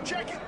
Check it.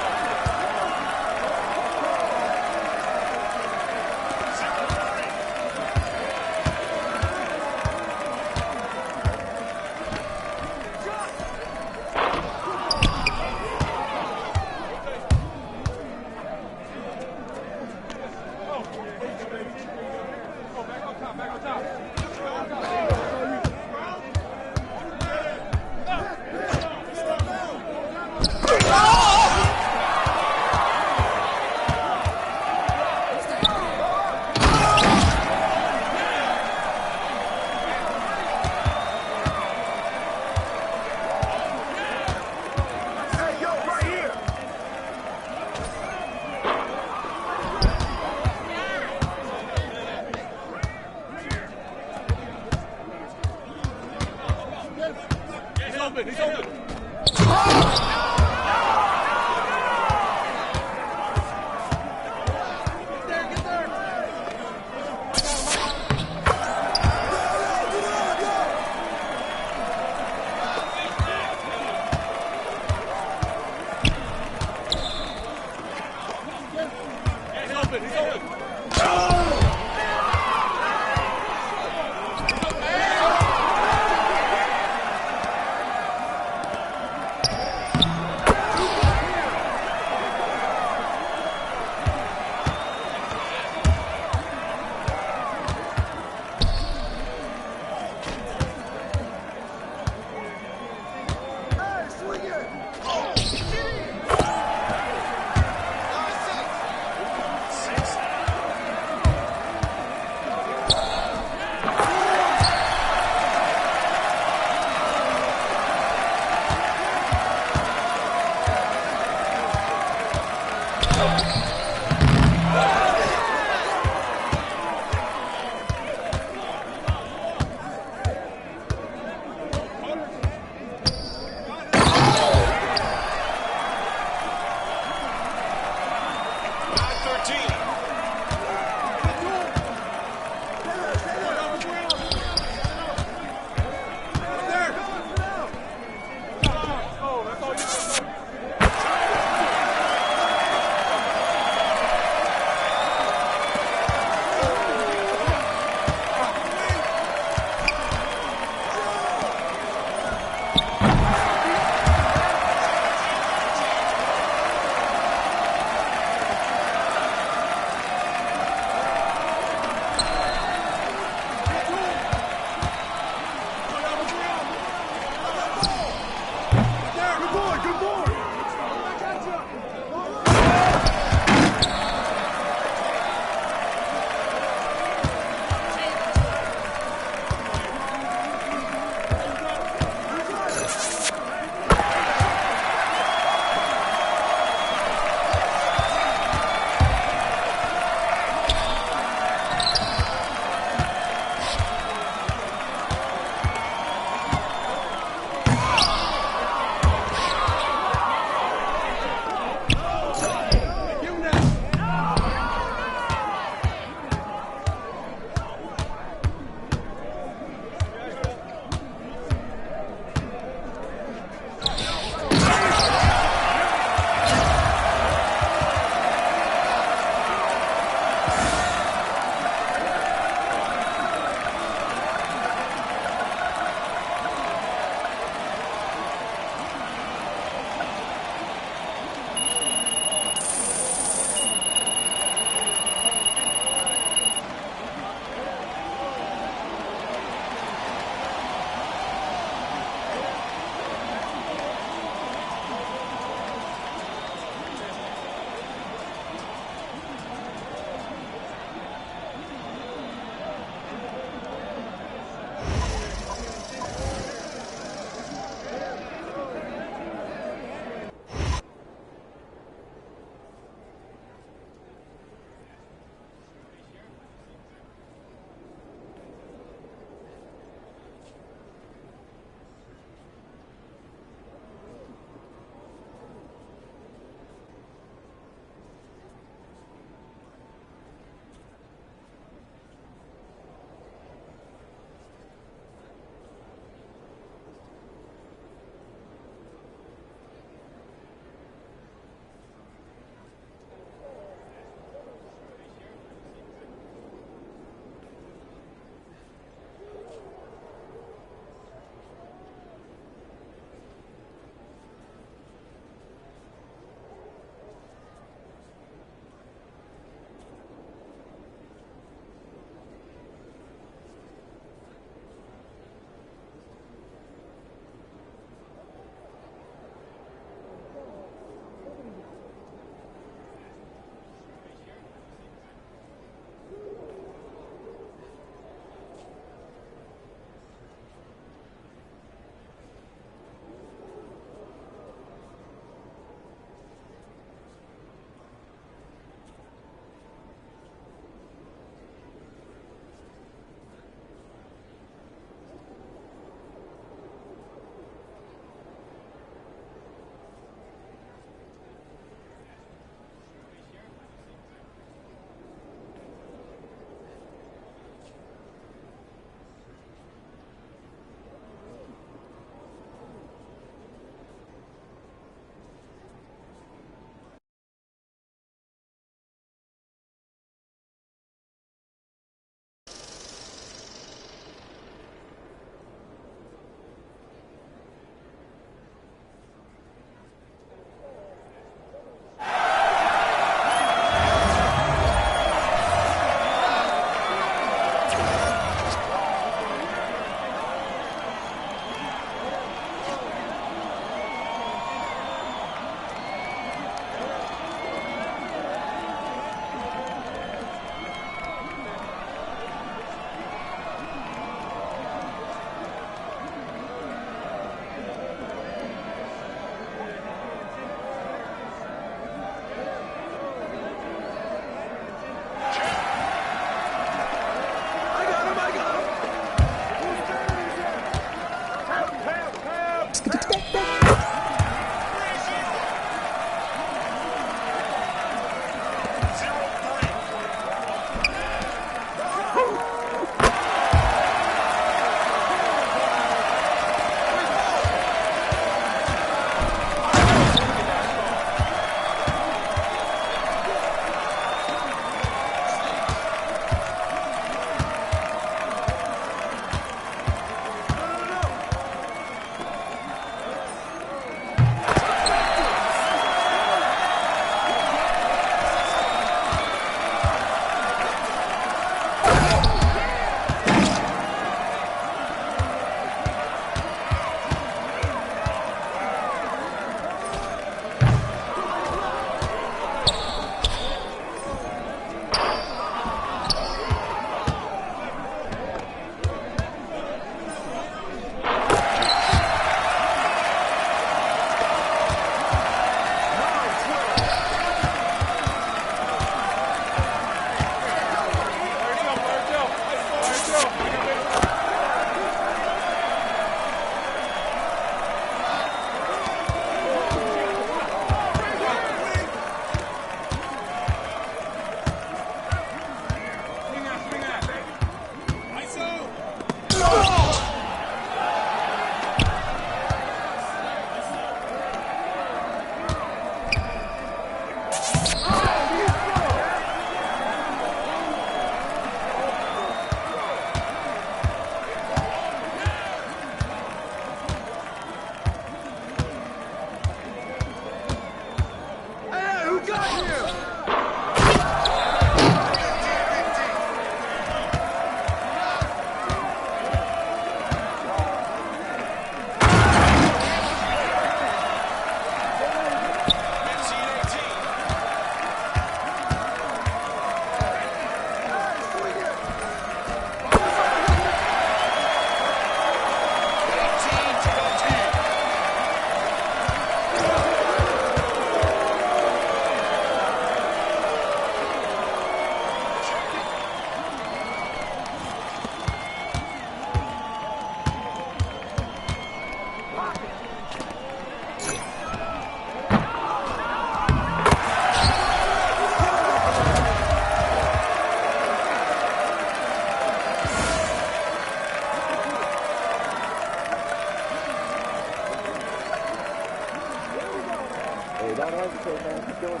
Hey, don't hesitate, man. Keep doing it.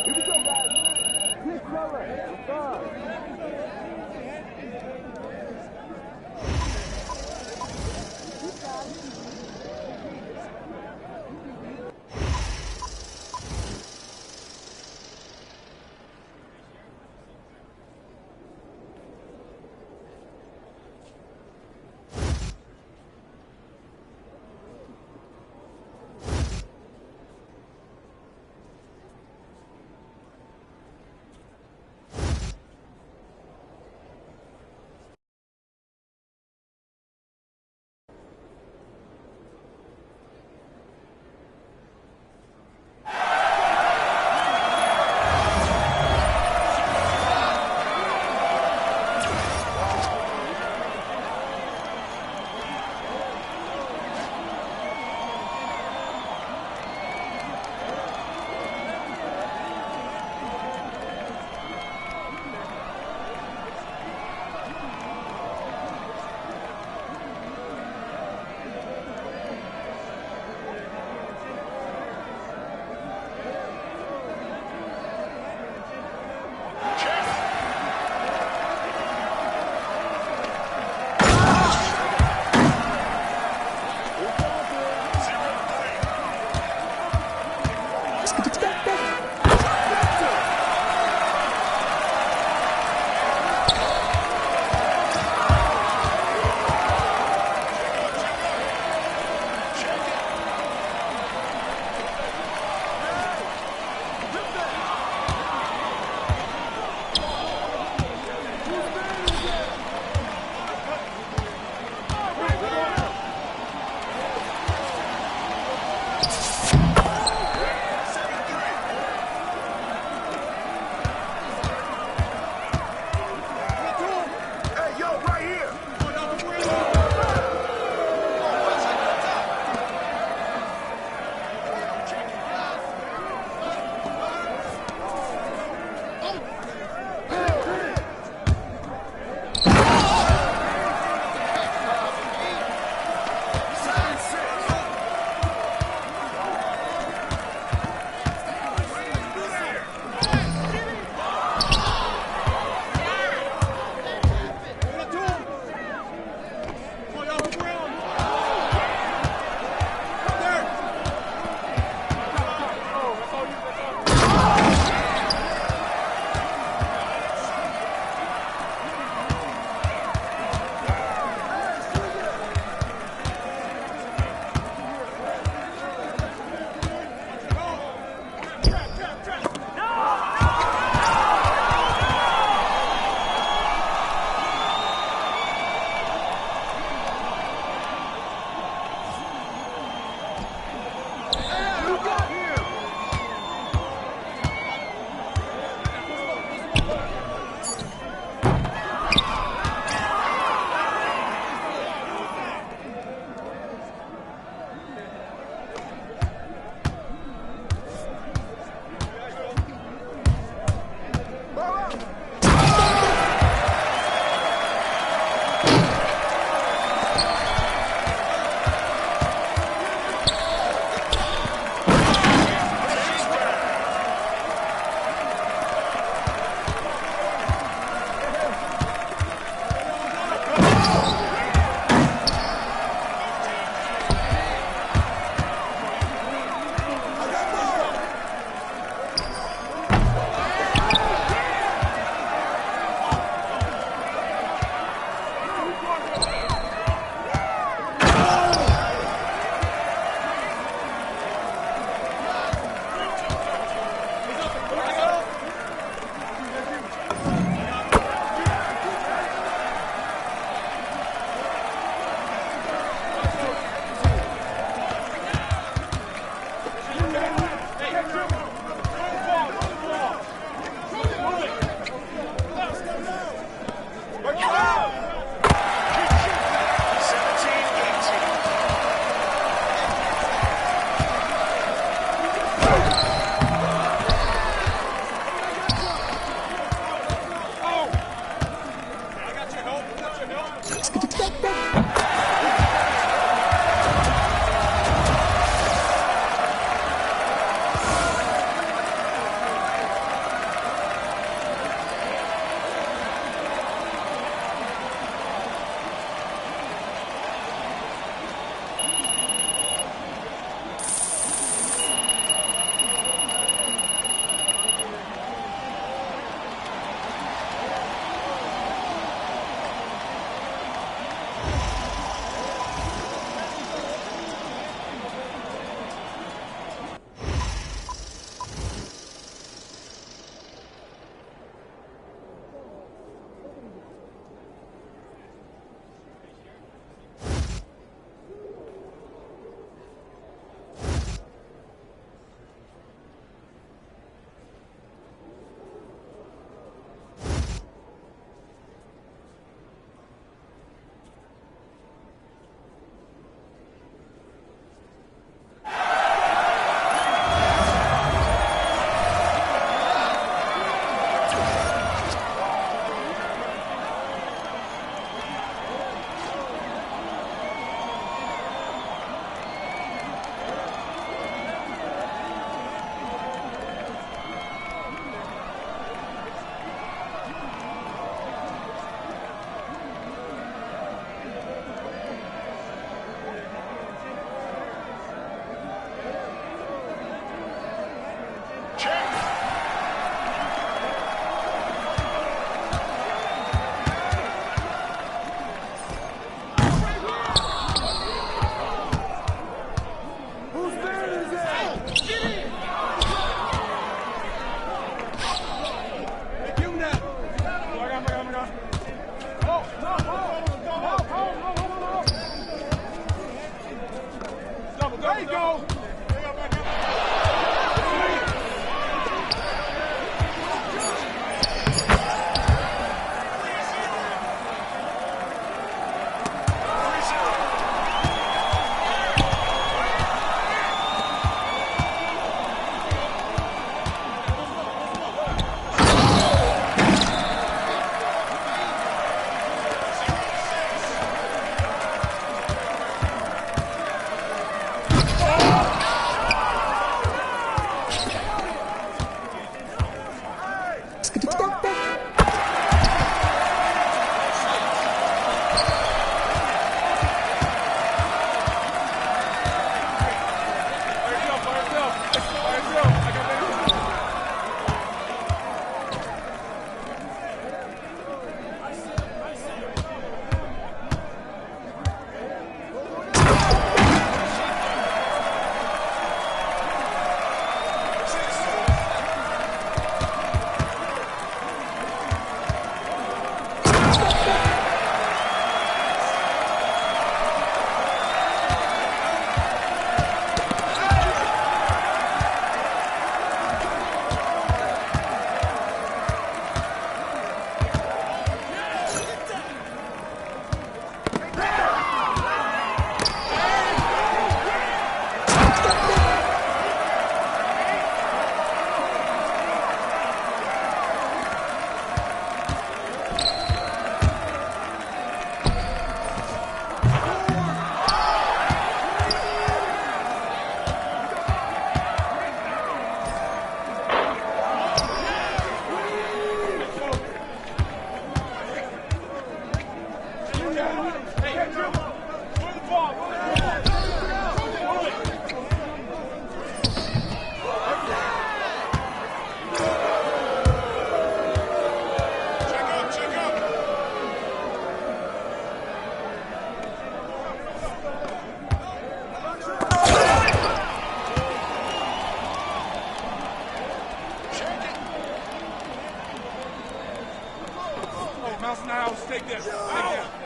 Here we go, guys. Good cover. What's up? Mouse in the house, take that. Take that.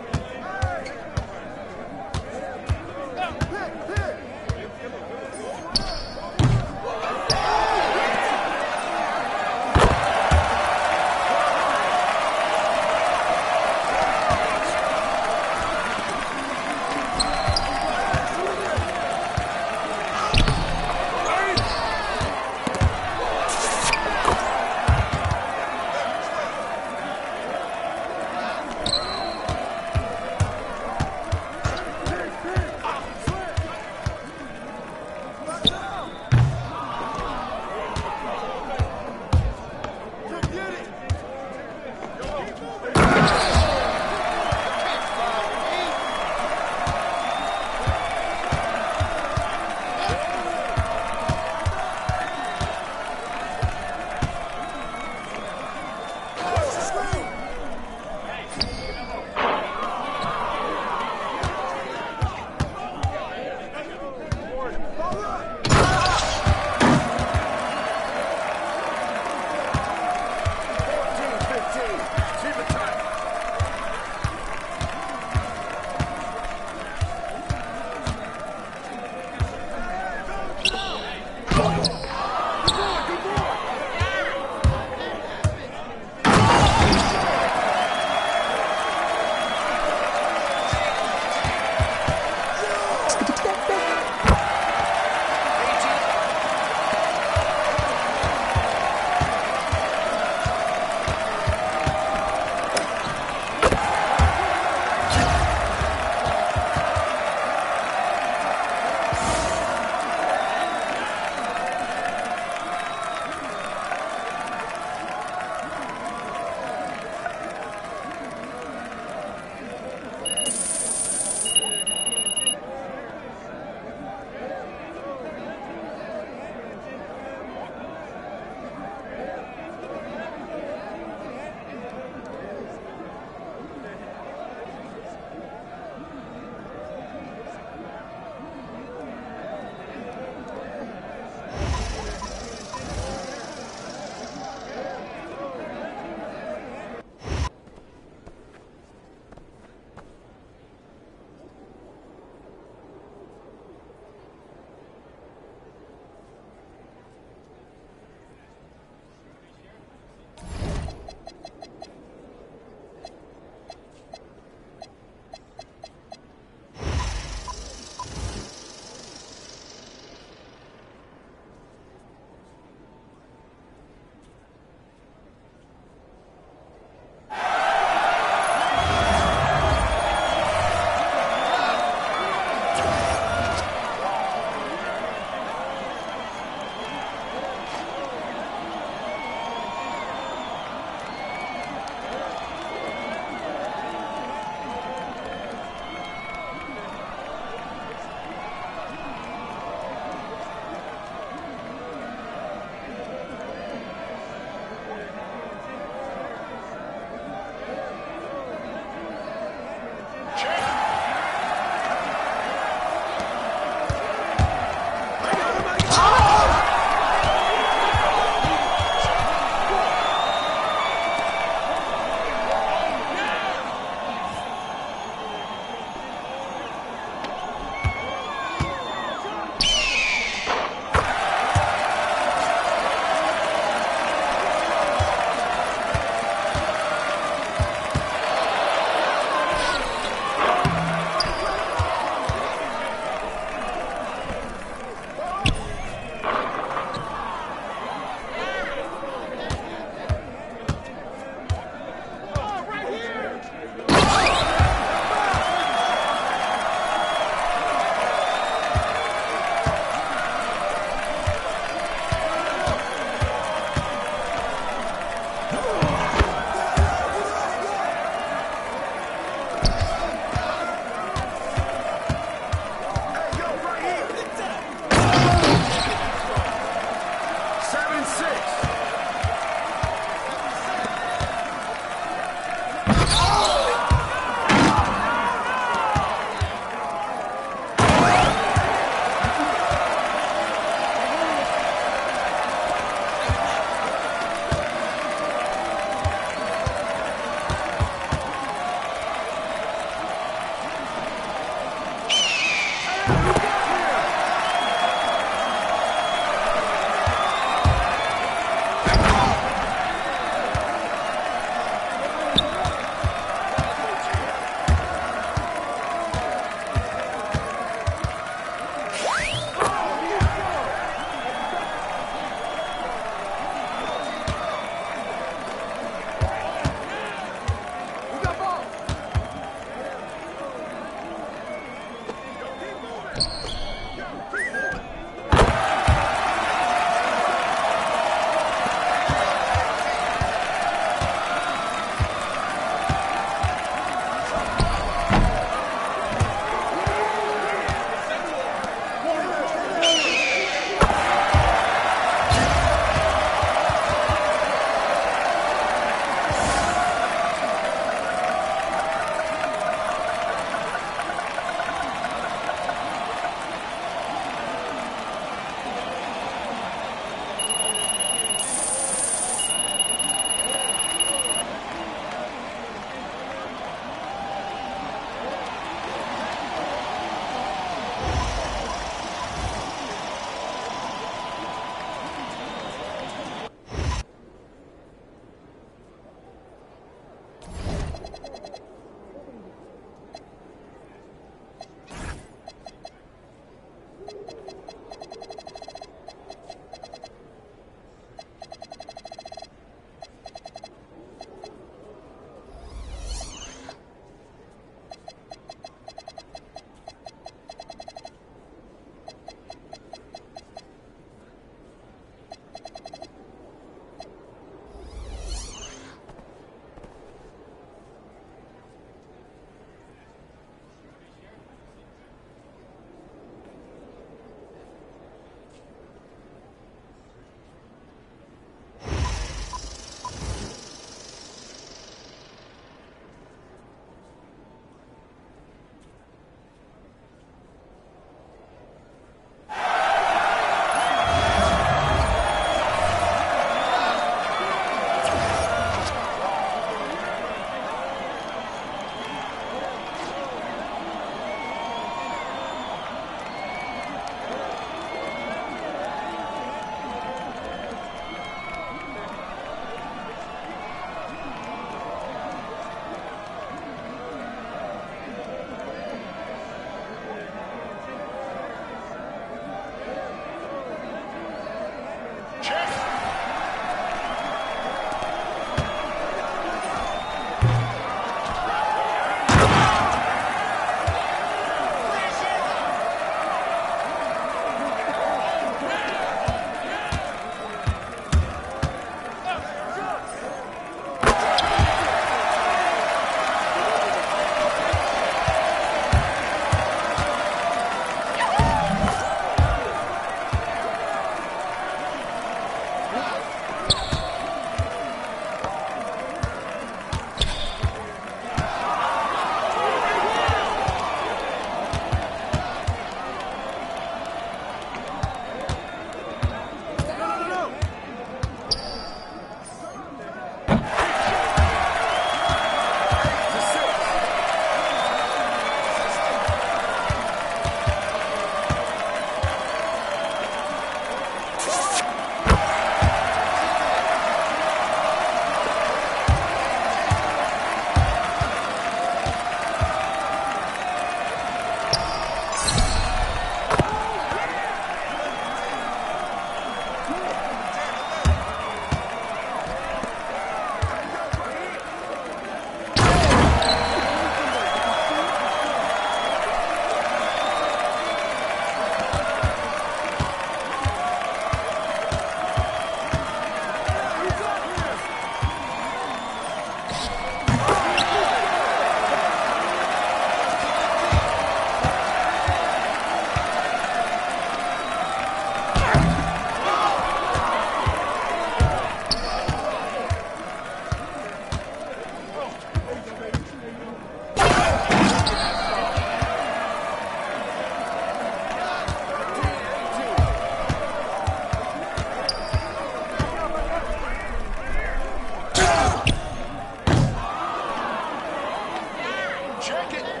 Check it.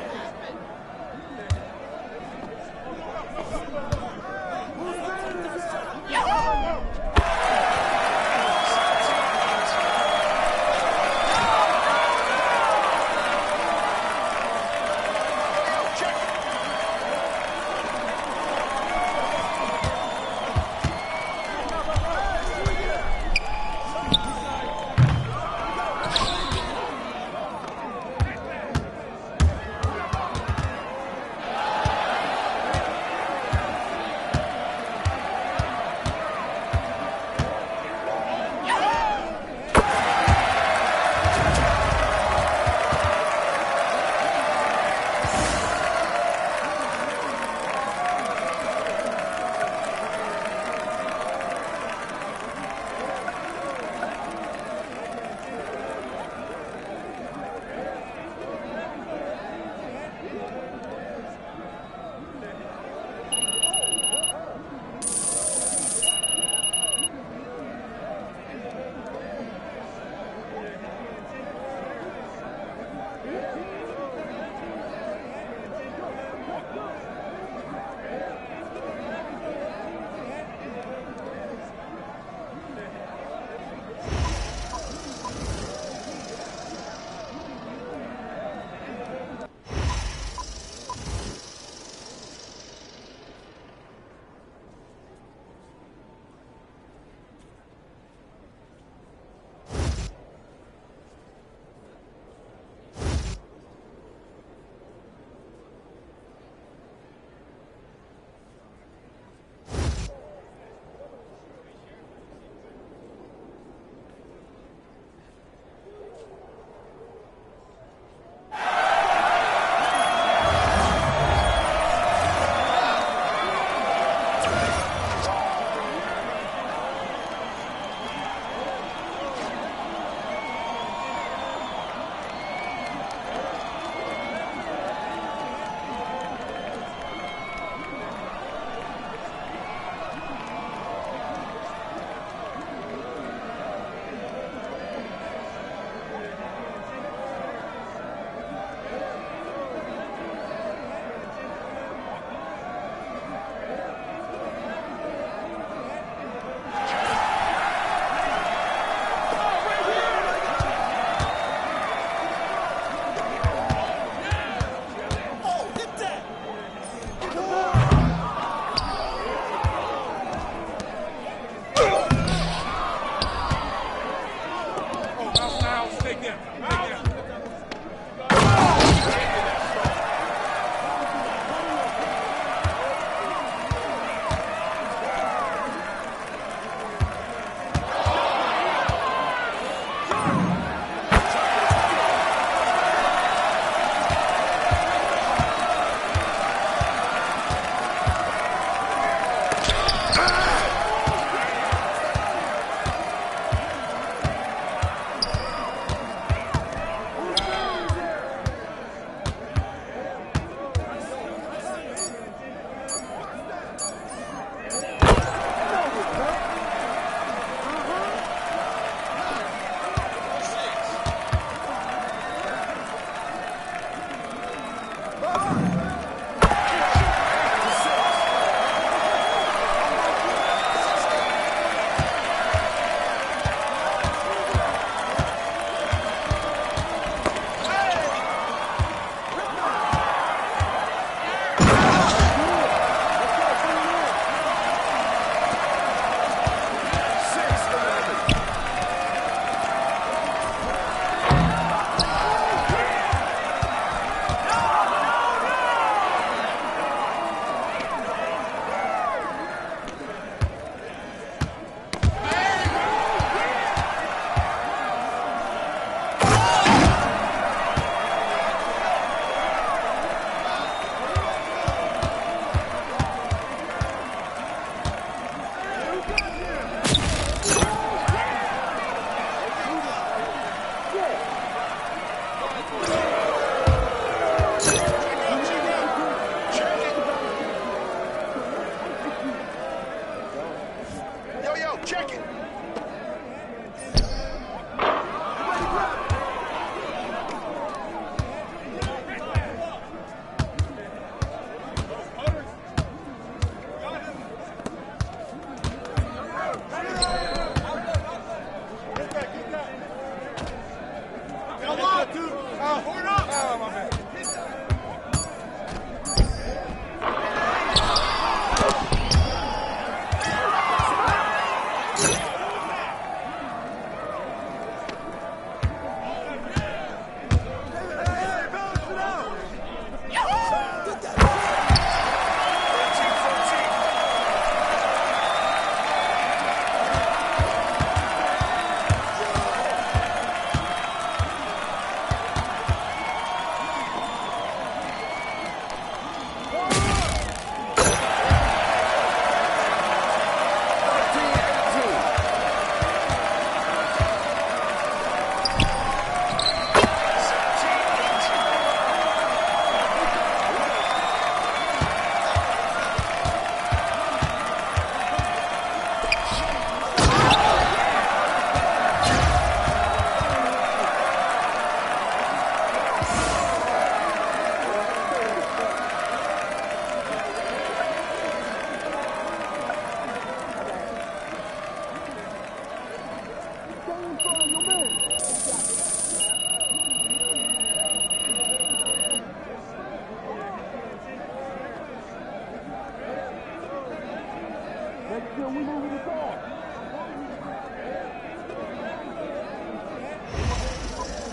Yo, we moving the car.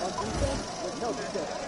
On defense? No defense.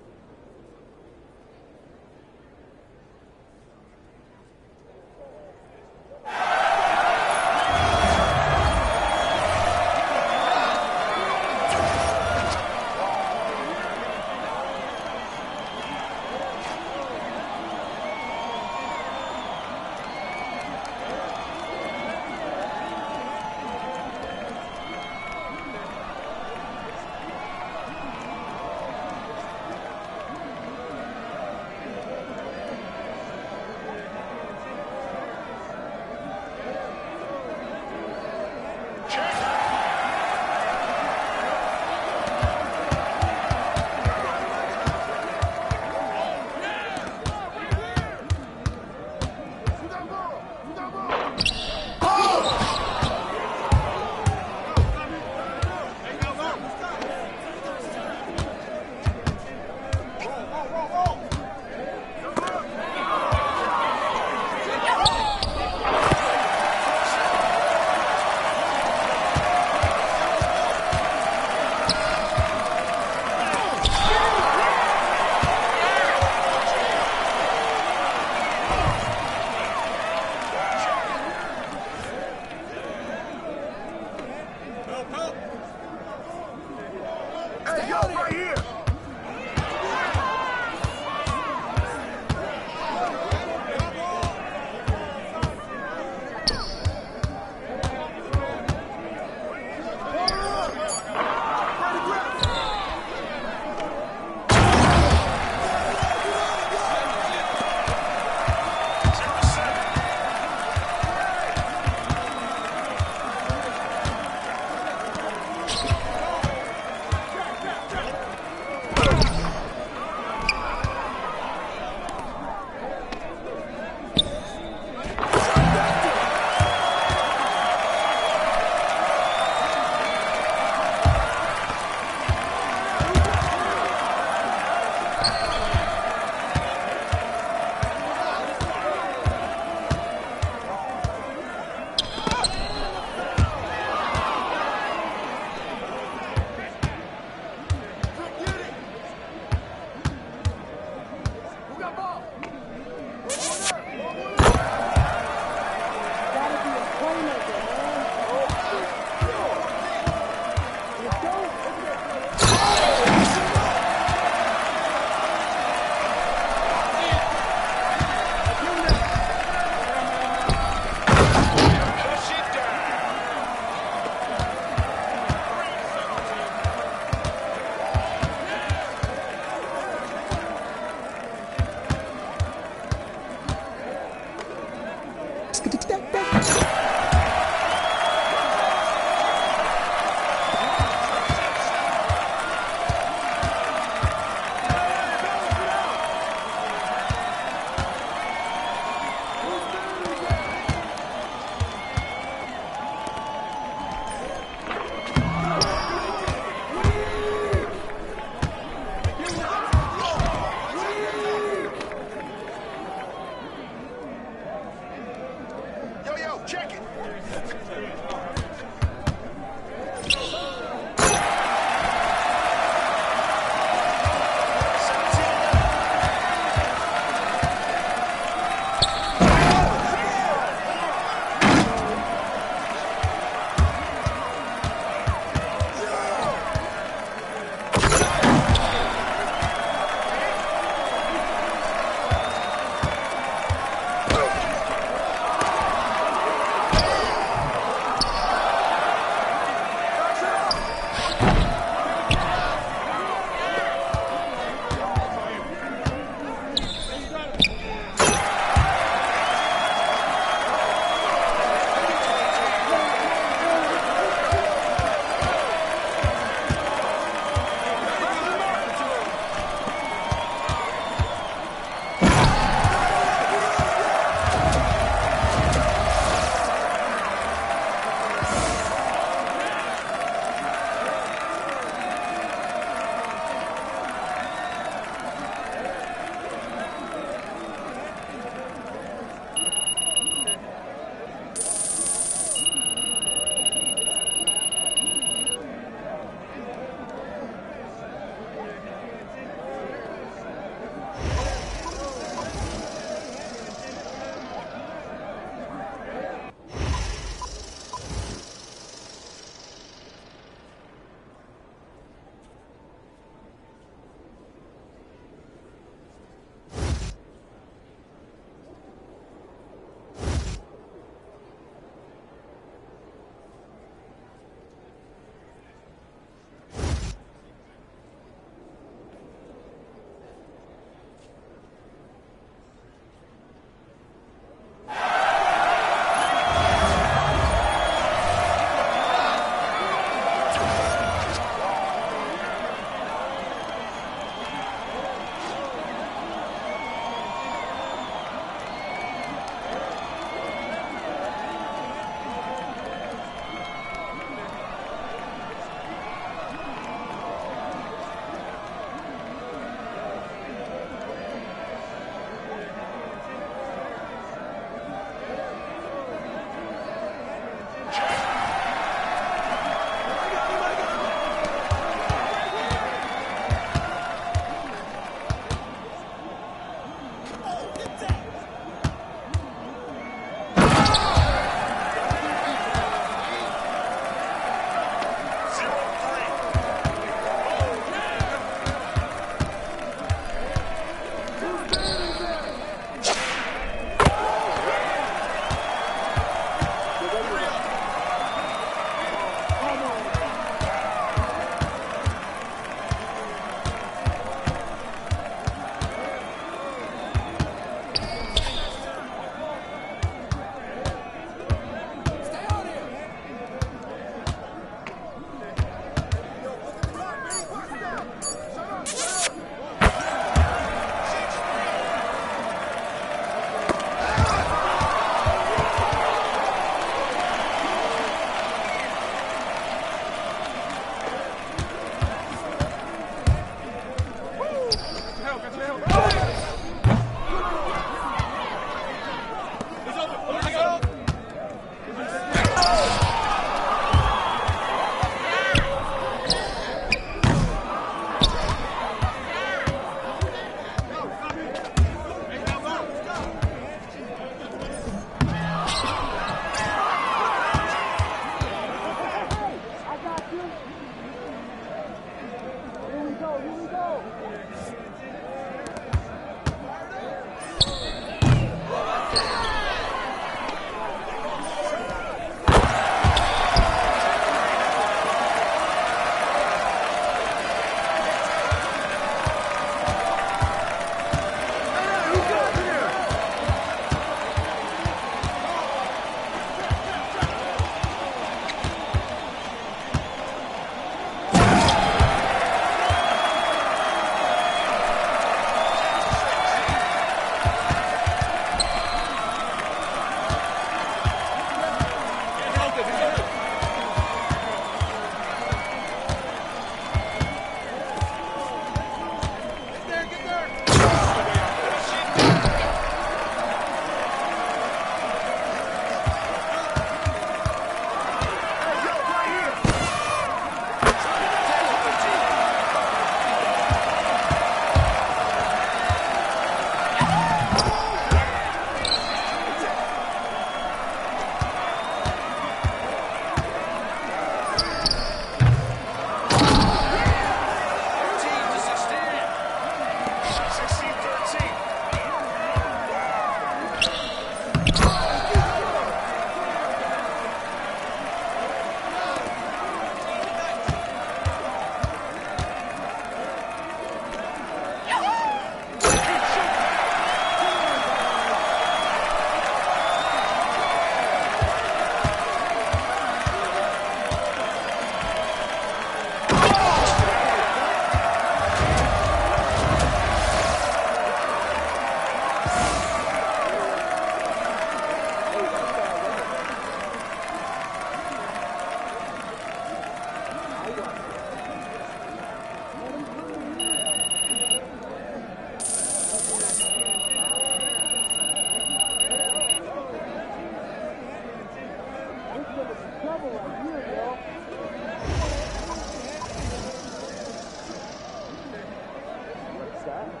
set.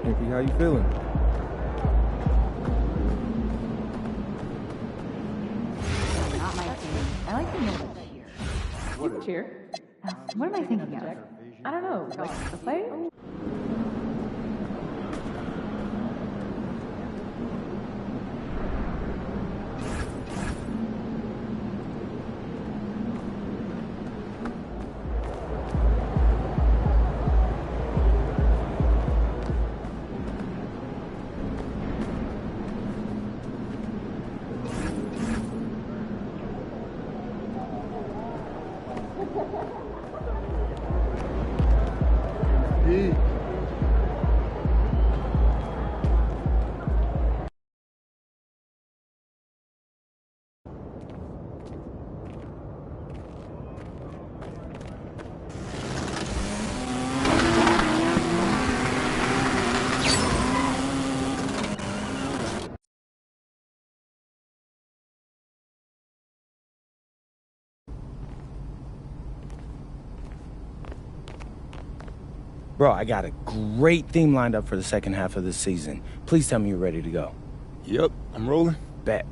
Nicky, how you feeling? Not my thing. I like the noise here. You can cheer. What am I thinking of? I don't know, like the play? Pete. Bro, I got a great theme lined up for the second half of this season. Please tell me you're ready to go. Yep, I'm rolling. Bet.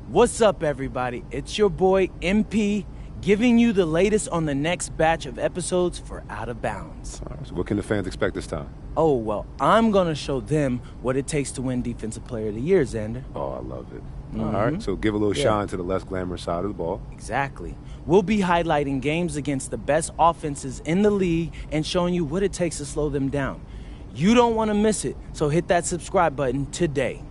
What's up, everybody? It's your boy, MP, giving you the latest on the next batch of episodes for Out of Bounds. All right, so what can the fans expect this time? Oh, well, I'm going to show them what it takes to win Defensive Player of the Year, Xander. Oh, I love it. All right, so give a little shine to the less glamorous side of the ball. Exactly. We'll be highlighting games against the best offenses in the league and showing you what it takes to slow them down. You don't want to miss it, so hit that subscribe button today.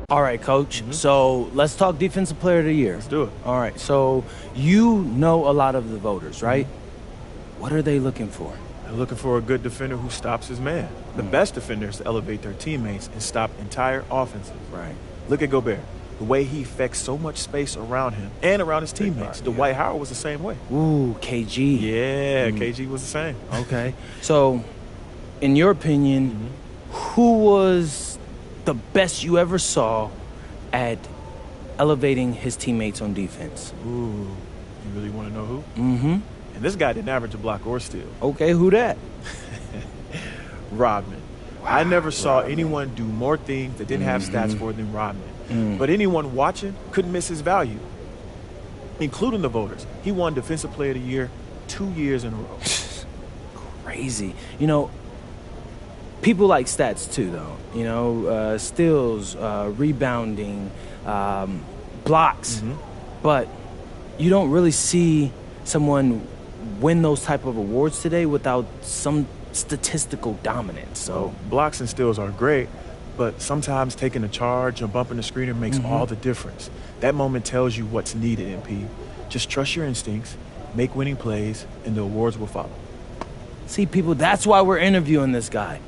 All right, Coach. So let's talk Defensive Player of the Year. Let's do it. All right. So you know a lot of the voters, right? What are they looking for? They're looking for a good defender who stops his man. The best defenders elevate their teammates and stop entire offenses. Right. Look at Gobert. The way he affects so much space around him and around his teammates. Dwight Howard was the same way. Ooh, KG. Yeah, KG was the same. Okay. So, in your opinion, who was the best you ever saw at elevating his teammates on defense? Ooh, you really want to know who? Mm-hmm. And this guy didn't average a block or steal. Okay, who that? Rodman. I never saw anyone do more things that didn't have stats for than Rodman. But anyone watching couldn't miss his value, including the voters. He won Defensive Player of the Year 2 years in a row. Crazy. You know, people like stats too, though. You know, steals, rebounding, blocks. But you don't really see someone win those type of awards today without some statistical dominance. So blocks and steals are great, but sometimes taking a charge and bumping the screener makes all the difference. That moment tells you what's needed, MP. Just trust your instincts, make winning plays, and the awards will follow. see, people, that's why we're interviewing this guy.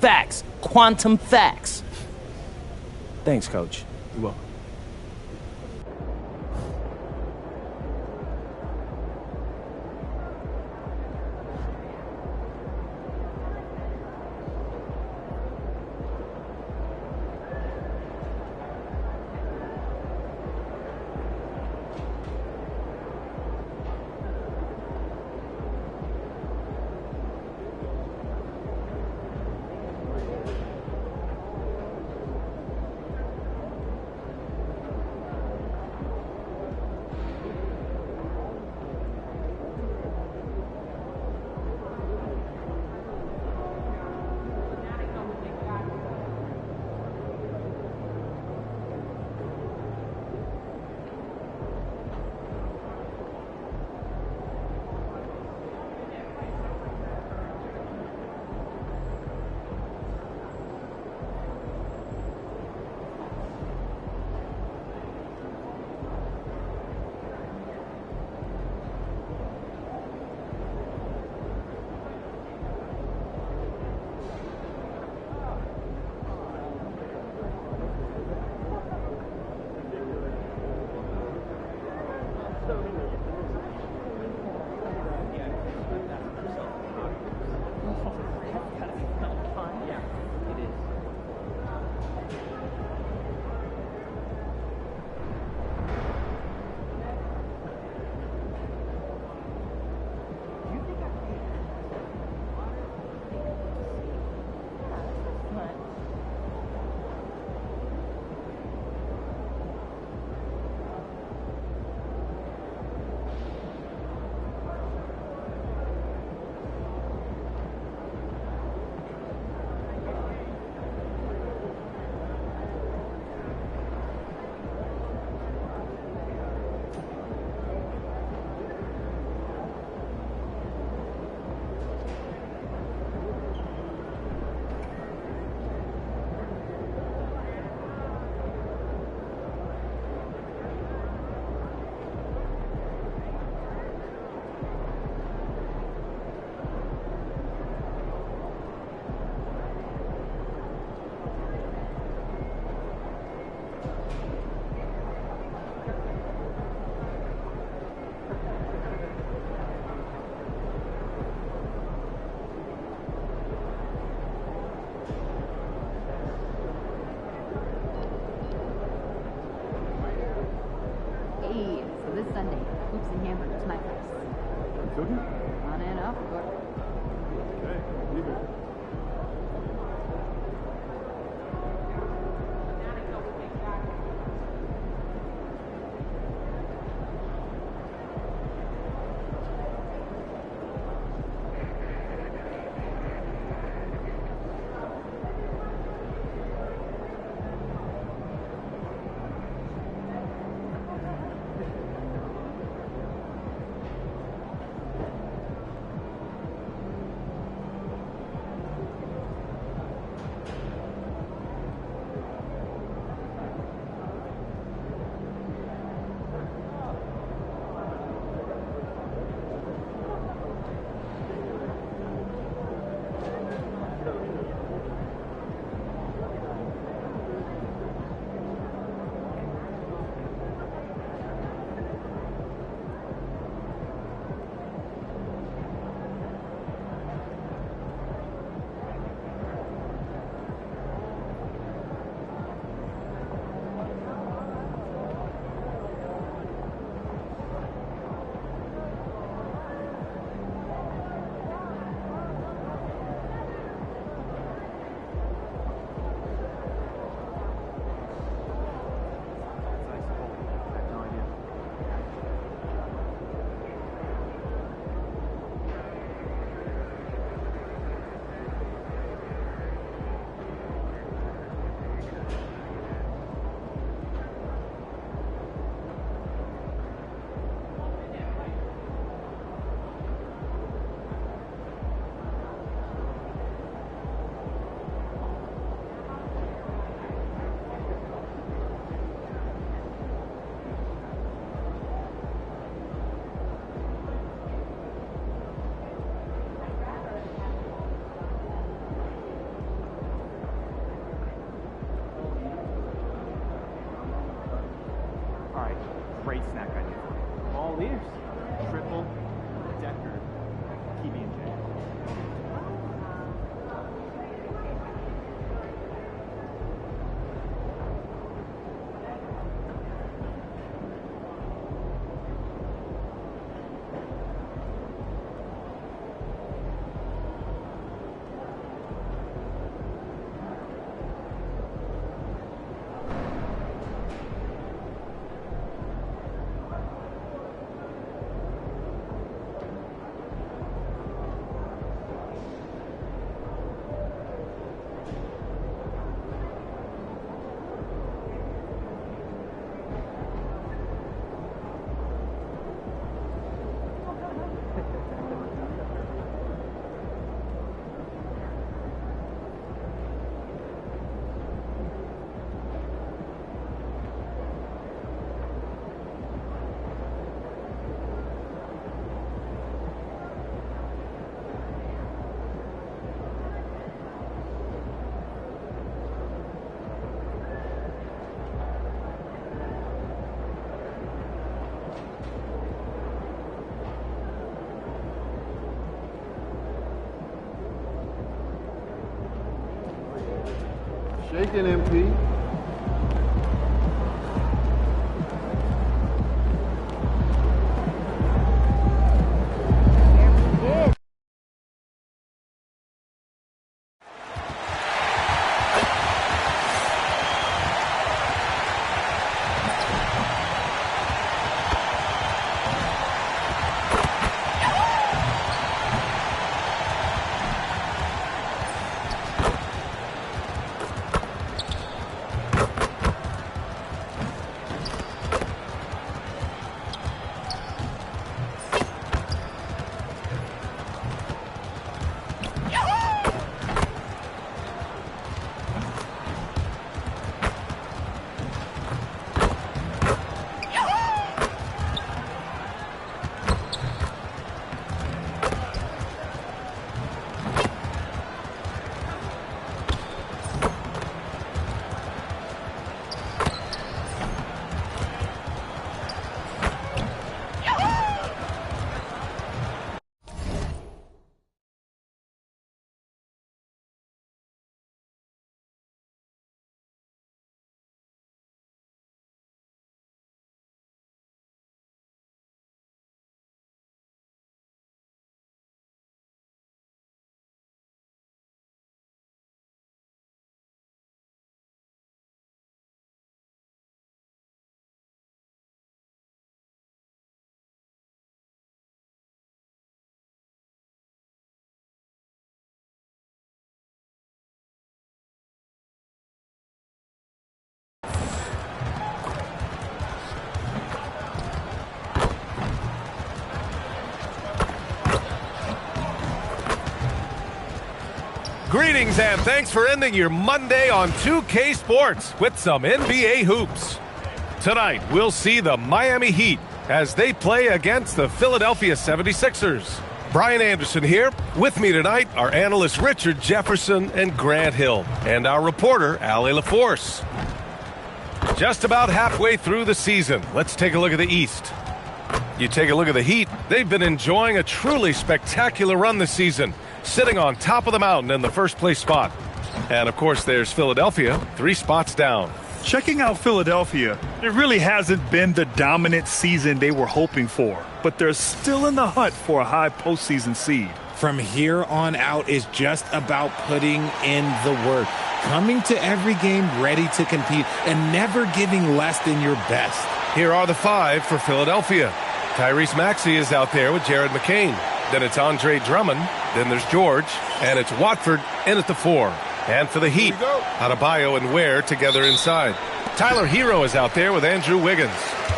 Facts. Quantum facts. Thanks, Coach. You're welcome. great snack idea. All ears. Triple decker PB&J. Shaking, MP. Greetings and thanks for ending your Monday on 2K Sports with some NBA hoops. Tonight, we'll see the Miami Heat as they play against the Philadelphia 76ers. Brian Anderson here. With me tonight are analysts Richard Jefferson and Grant Hill, and our reporter, Allie LaForce. Just about halfway through the season, let's take a look at the East. You take a look at the Heat, they've been enjoying a truly spectacular run this season, sitting on top of the mountain in the first place spot. And of course, there's Philadelphia, 3 spots down. Checking out Philadelphia, it really hasn't been the dominant season they were hoping for, but they're still in the hunt for a high postseason seed. From here on out is just about putting in the work, coming to every game ready to compete, and never giving less than your best. Here are the 5 for Philadelphia. Tyrese Maxey is out there with Jared McCain. Then it's Andre Drummond. Then there's George. And it's Watford in at the 4. And for the Heat, Adebayo and Ware together inside. Tyler Hero is out there with Andrew Wiggins.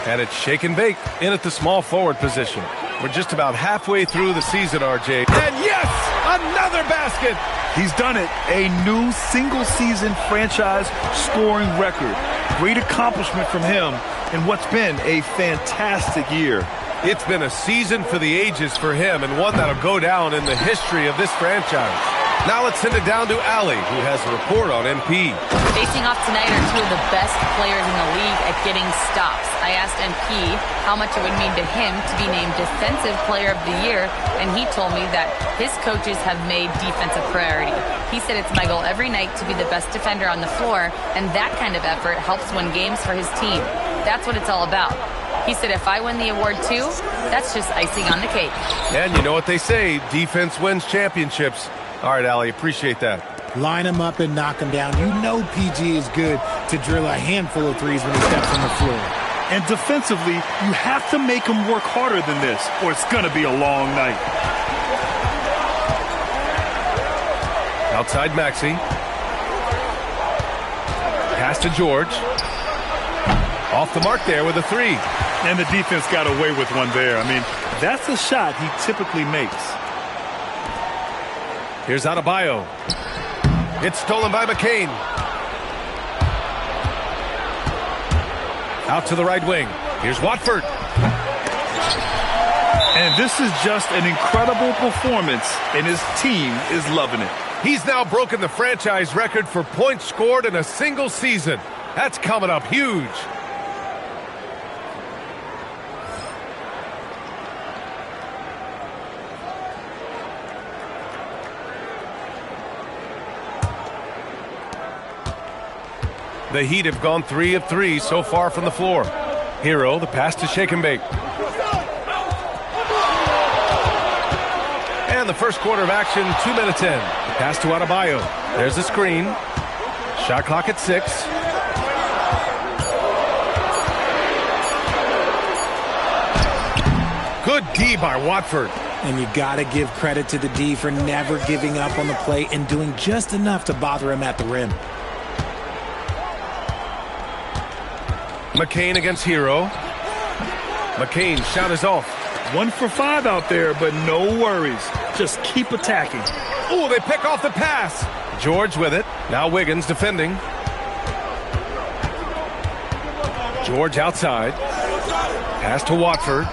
And it's Shake and Bake in at the small forward position. We're just about halfway through the season, RJ. And yes, another basket. He's done it. A new single-season franchise scoring record. Great accomplishment from him in what's been a fantastic year. It's been a season for the ages for him, and one that'll go down in the history of this franchise. Now let's send it down to Allie, who has a report on MP. Facing off tonight are two of the best players in the league at getting stops. I asked MP how much it would mean to him to be named Defensive Player of the Year, and he told me that his coaches have made defense a priority. He said it's my goal every night to be the best defender on the floor, and that kind of effort helps win games for his team. That's what it's all about. He said if I win the award too, that's just icing on the cake. And you know what they say, defense wins championships. All right, Allie, appreciate that. Line him up and knock him down. You know PG is good to drill a handful of threes when he steps on the floor. And defensively, you have to make him work harder than this, or it's going to be a long night. Outside Maxey. Pass to George. Off the mark there with a three. And the defense got away with one there. I mean, that's a shot he typically makes. Here's Adebayo. It's stolen by McCain. Out to the right wing. Here's Watford. And this is just an incredible performance, and his team is loving it. He's now broken the franchise record for points scored in a single season. That's coming up huge. The Heat have gone 3 of 3 so far from the floor. Hero, the pass to Shake and Bake. And the first quarter of action, 2 minutes in. Pass to Adebayo. There's a screen. Shot clock at 6. Good D by Watford. And you got to give credit to the D for never giving up on the play and doing just enough to bother him at the rim. McCain against Hero. McCain shot is off. 1 for 5 out there, but no worries. Just keep attacking. Oh, they pick off the pass. George with it. Now Wiggins defending. George outside. Pass to Watford.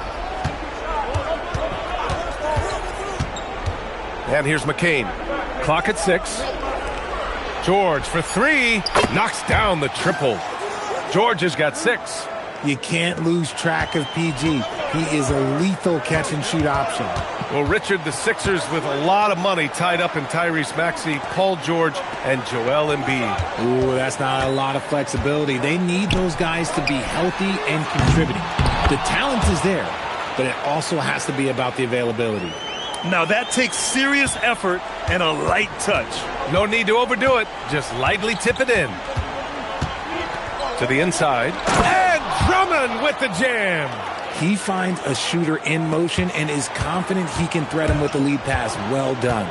And here's McCain. Clock at 6. George for 3. Knocks down the triple. George has got 6. You can't lose track of PG. He is a lethal catch-and-shoot option. Well, Richard, the Sixers with a lot of money tied up in Tyrese Maxey, Paul George, and Joel Embiid. Ooh, that's not a lot of flexibility. They need those guys to be healthy and contributing. The talent is there, but it also has to be about the availability. Now that takes serious effort and a light touch. No need to overdo it. Just lightly tip it in. To the inside. And Drummond with the jam. He finds a shooter in motion and is confident he can thread him with the lead pass. Well done.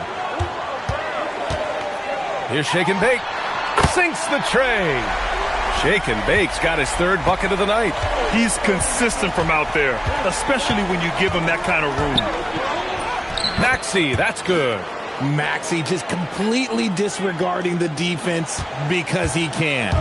Here's Shake and Bake. Sinks the tray. Shake and Bake's got his 3rd bucket of the night. He's consistent from out there, especially when you give him that kind of room. Maxey, that's good. Maxey just completely disregarding the defense because he can.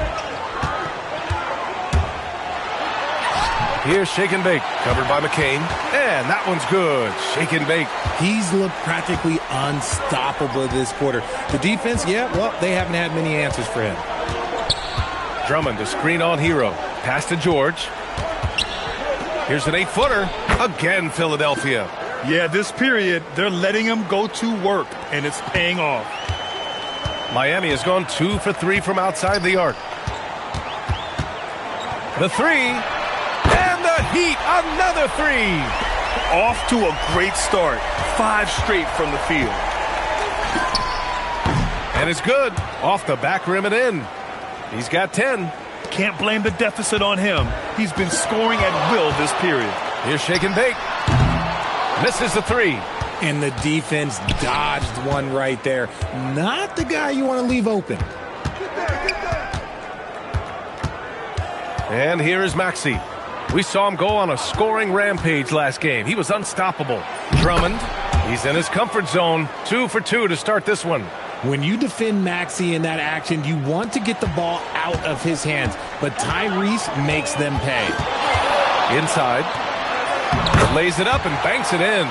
Here's Shake and Bake, covered by McCain. And that one's good. Shake and Bake. He's looked practically unstoppable this quarter. The defense, yeah, well, they haven't had many answers for him. Drummond to screen on Hero. Pass to George. Here's an 8-footer. Again, Philadelphia. Yeah, this period, they're letting him go to work, and it's paying off. Miami has gone 2 for 3 from outside the arc. The 3. The Heat, another 3. Off to a great start. 5 straight from the field. And it's good. Off the back rim and in. He's got 10. Can't blame the deficit on him. He's been scoring at will this period. Here's Shake and Bake. Misses the 3. And the defense dodged one right there. Not the guy you want to leave open. And here is Maxey. We saw him go on a scoring rampage last game. He was unstoppable. Drummond, he's in his comfort zone. 2 for 2 to start this one. When you defend Maxey in that action, you want to get the ball out of his hands, but Tyrese makes them pay. Inside. Lays it up and banks it in.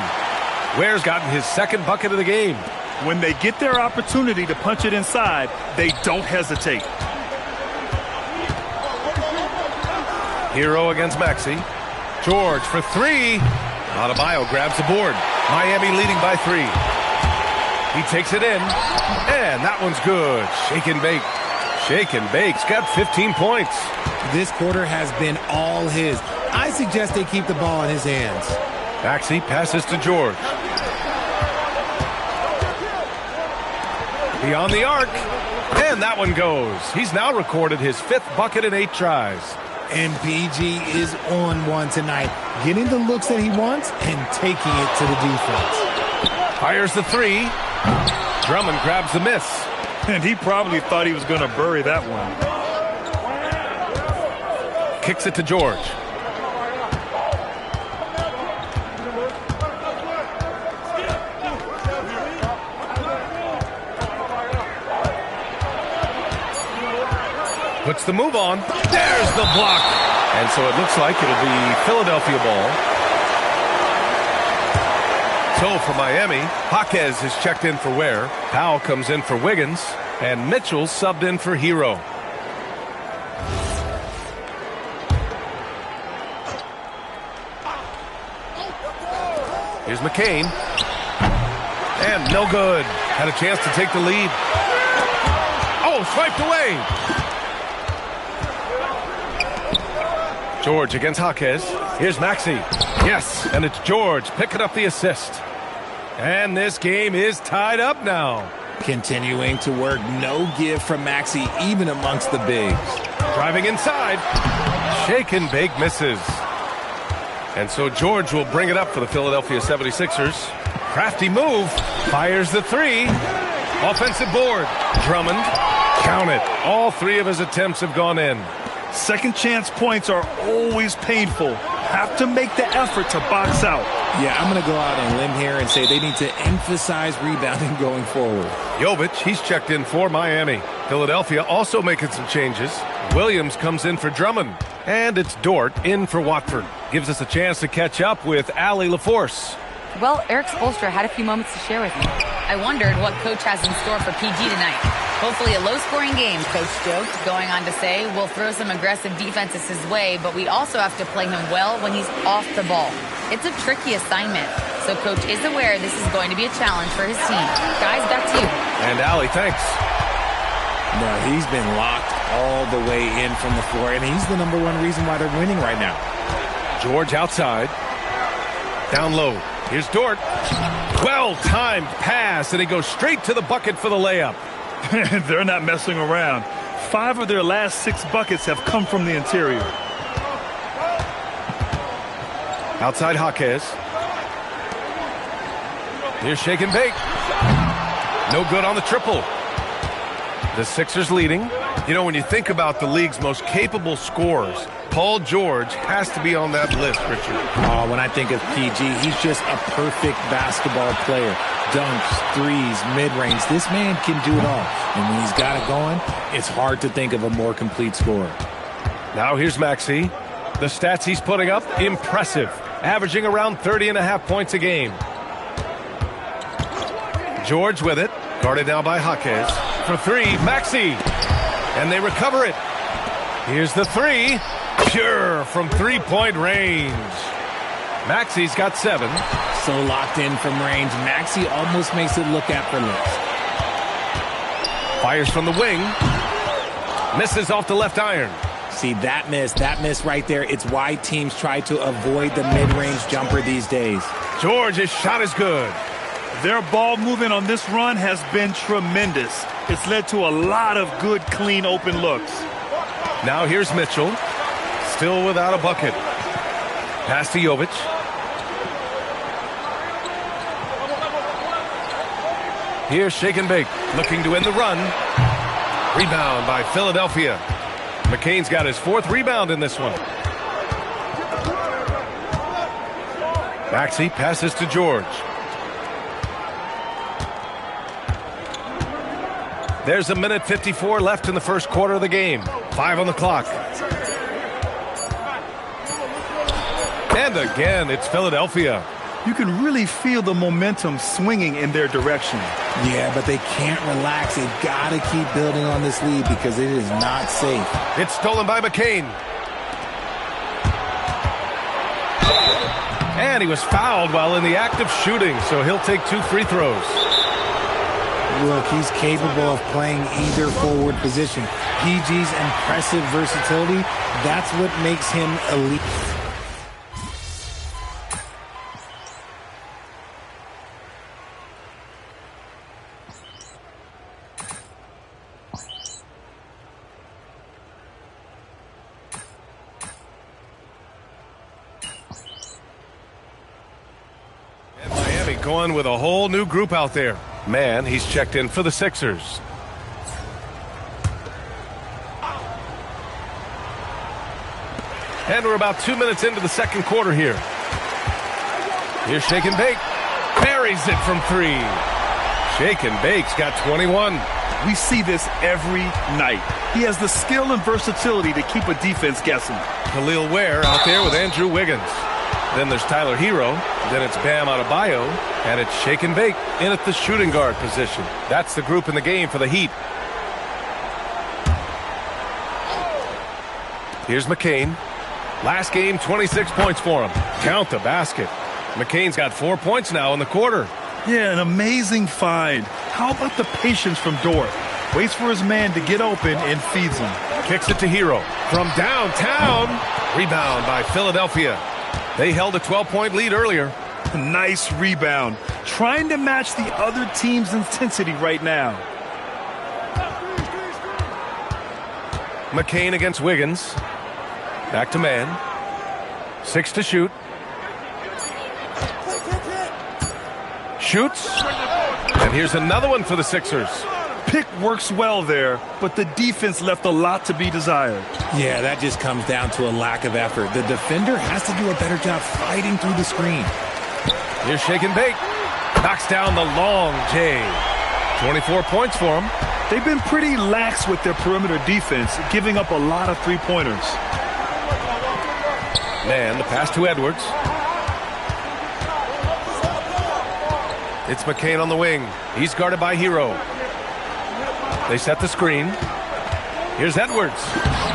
Ware's gotten his 2nd bucket of the game. When they get their opportunity to punch it inside, they don't hesitate. Hero against Maxey. George for three. Adebayo grabs the board. Miami leading by 3. He takes it in, and that one's good. Shake and bake. Shake and bake's got 15 points. This quarter has been all his. I suggest they keep the ball in his hands. Maxey passes to George. Beyond the arc, and that one goes. He's now recorded his 5th bucket in 8 tries. And PG is on one tonight, getting the looks that he wants and taking it to the defense. Fires the 3. Drummond grabs the miss. And he probably thought he was going to bury that one. Kicks it to George. Puts the move on. There's the block. And so it looks like it'll be Philadelphia ball. So for Miami, Jaquez is checked in for Ware. Powell comes in for Wiggins. And Mitchell subbed in for Hero. Here's McCain. And no good. Had a chance to take the lead. Oh, swiped away. George against Jaquez. Here's Maxey. Yes, and it's George picking up the assist. And this game is tied up now. Continuing to work, no give from Maxey, even amongst the bigs. Driving inside. Shake and bake misses. And so George will bring it up for the Philadelphia 76ers. Crafty move. Fires the 3. Offensive board. Drummond. Count it. All 3 of his attempts have gone in. Second chance points are always painful. Have to make the effort to box out. Yeah, I'm going to go out on a limb here and say they need to emphasize rebounding going forward. Jovic, he's checked in for Miami. Philadelphia also making some changes. Williams comes in for Drummond. And it's Dort in for Watford. Gives us a chance to catch up with Allie LaForce. Well, Eric Spoelstra had a few moments to share with me. I wondered what Coach has in store for PG tonight. Hopefully a low-scoring game, Coach joked, going on to say, we'll throw some aggressive defenses his way, but we also have to play him well when he's off the ball. It's a tricky assignment, so Coach is aware this is going to be a challenge for his team. Guys, back to you. And Allie, thanks. No, he's been locked all the way in from the floor, and he's the #1 reason why they're winning right now. George outside. Down low. Here's Dort. Well-timed pass, and he goes straight to the bucket for the layup. They're not messing around. 5 of their last 6 buckets have come from the interior. Outside Jaquez. Here's Shake and Bake. No good on the triple. The Sixers leading. You know, when you think about the league's most capable scorers, Paul George has to be on that list, Richard. Oh, when I think of PG, he's just a perfect basketball player. Dunks, threes, mid-range. This man can do it all. And when he's got it going, it's hard to think of a more complete scorer. Now here's Maxey. The stats he's putting up, impressive. Averaging around 30.5 points a game. George with it. Guarded now by Jaquez. For 3, Maxey. And they recover it. Here's the 3. Pure from 3-point range. Maxey's got 7. So locked in from range, Maxey almost makes it look effortless. Fires from the wing. Misses off the left iron. See, that miss right there, it's why teams try to avoid the mid-range jumper these days. George's shot is good. Their ball movement on this run has been tremendous. It's led to a lot of good, clean, open looks. Now here's Mitchell. Still without a bucket. Pass to Jovic. Here's Shake and Bake, looking to end the run. Rebound by Philadelphia. McCain's got his 4th rebound in this one. Maxey passes to George. There's a minute 54 left in the first quarter of the game. 5 on the clock. And again, it's Philadelphia. You can really feel the momentum swinging in their direction. Yeah, but they can't relax. They've got to keep building on this lead because it is not safe. It's stolen by McCain. And he was fouled while in the act of shooting, so he'll take 2 free throws. Look, he's capable of playing either forward position. PG's impressive versatility, that's what makes him elite. Going with a whole new group out there. Man, he's checked in for the Sixers. And we're about 2 minutes into the second quarter here. Here's Shake and Bake. Buries it from 3. Shake and Bake's got 21. We see this every night. He has the skill and versatility to keep a defense guessing. Khalil Ware out there with Andrew Wiggins. Then there's Tyler Hero. Then it's Bam Adebayo. And it's Shake and Bake in at the shooting guard position. That's the group in the game for the Heat. Here's McCain. Last game, 26 points for him. Count the basket. McCain's got 4 points now in the quarter. Yeah, an amazing find. How about the patience from Dort? Waits for his man to get open and feeds him. Kicks it to Hero. From downtown. Rebound by Philadelphia. They held a 12-point lead earlier. Nice rebound. Trying to match the other team's intensity right now. McCain against Wiggins. Back to man. 6 to shoot. Shoots. And here's another one for the Sixers. Pick works well there, but the defense left a lot to be desired. Yeah, that just comes down to a lack of effort. The defender has to do a better job fighting through the screen. Here's Shake and Bake. Knocks down the long J. 24 points for him. They've been pretty lax with their perimeter defense, giving up a lot of three-pointers. Man, the pass to Edwards. It's McCain on the wing. He's guarded by Hero. They set the screen. Here's Edwards.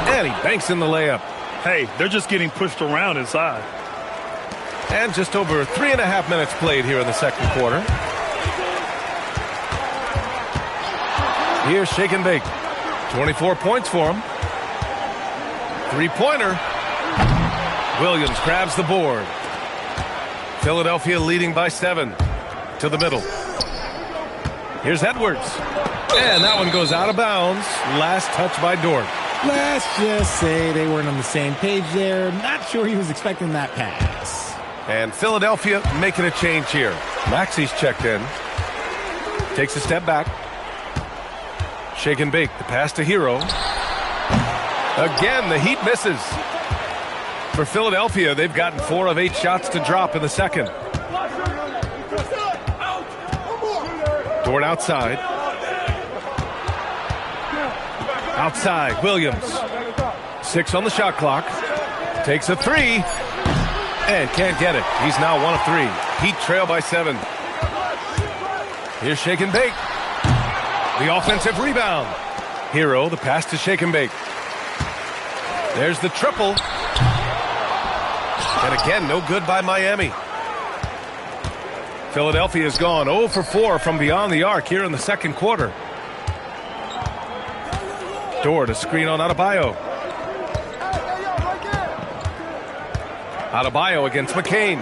And he banks in the layup. Hey, they're just getting pushed around inside. And just over 3.5 minutes played here in the second quarter. Here's Shake and Bake. 24 points for him. Three-pointer. Williams grabs the board. Philadelphia leading by 7. To the middle. Here's Edwards. And that one goes out of bounds. Last touch by Dort. Let's just say they weren't on the same page there. Not sure he was expecting that pass. And Philadelphia making a change here. Maxi's checked in. Takes a step back. Shake and Bake. The pass to Hero. Again, the Heat misses. For Philadelphia, they've gotten 4 of 8 shots to drop in the second. Dort outside. Outside, Williams. 6 on the shot clock. Takes a 3. And can't get it. He's now 1 of 3. Heat trail by 7. Here's Shake and Bake. The offensive rebound. Hero, the pass to Shake and Bake. There's the triple. And again, no good by Miami. Philadelphia has gone 0 for 4 from beyond the arc here in the second quarter. Dort, a screen on Adebayo. Adebayo against McCain.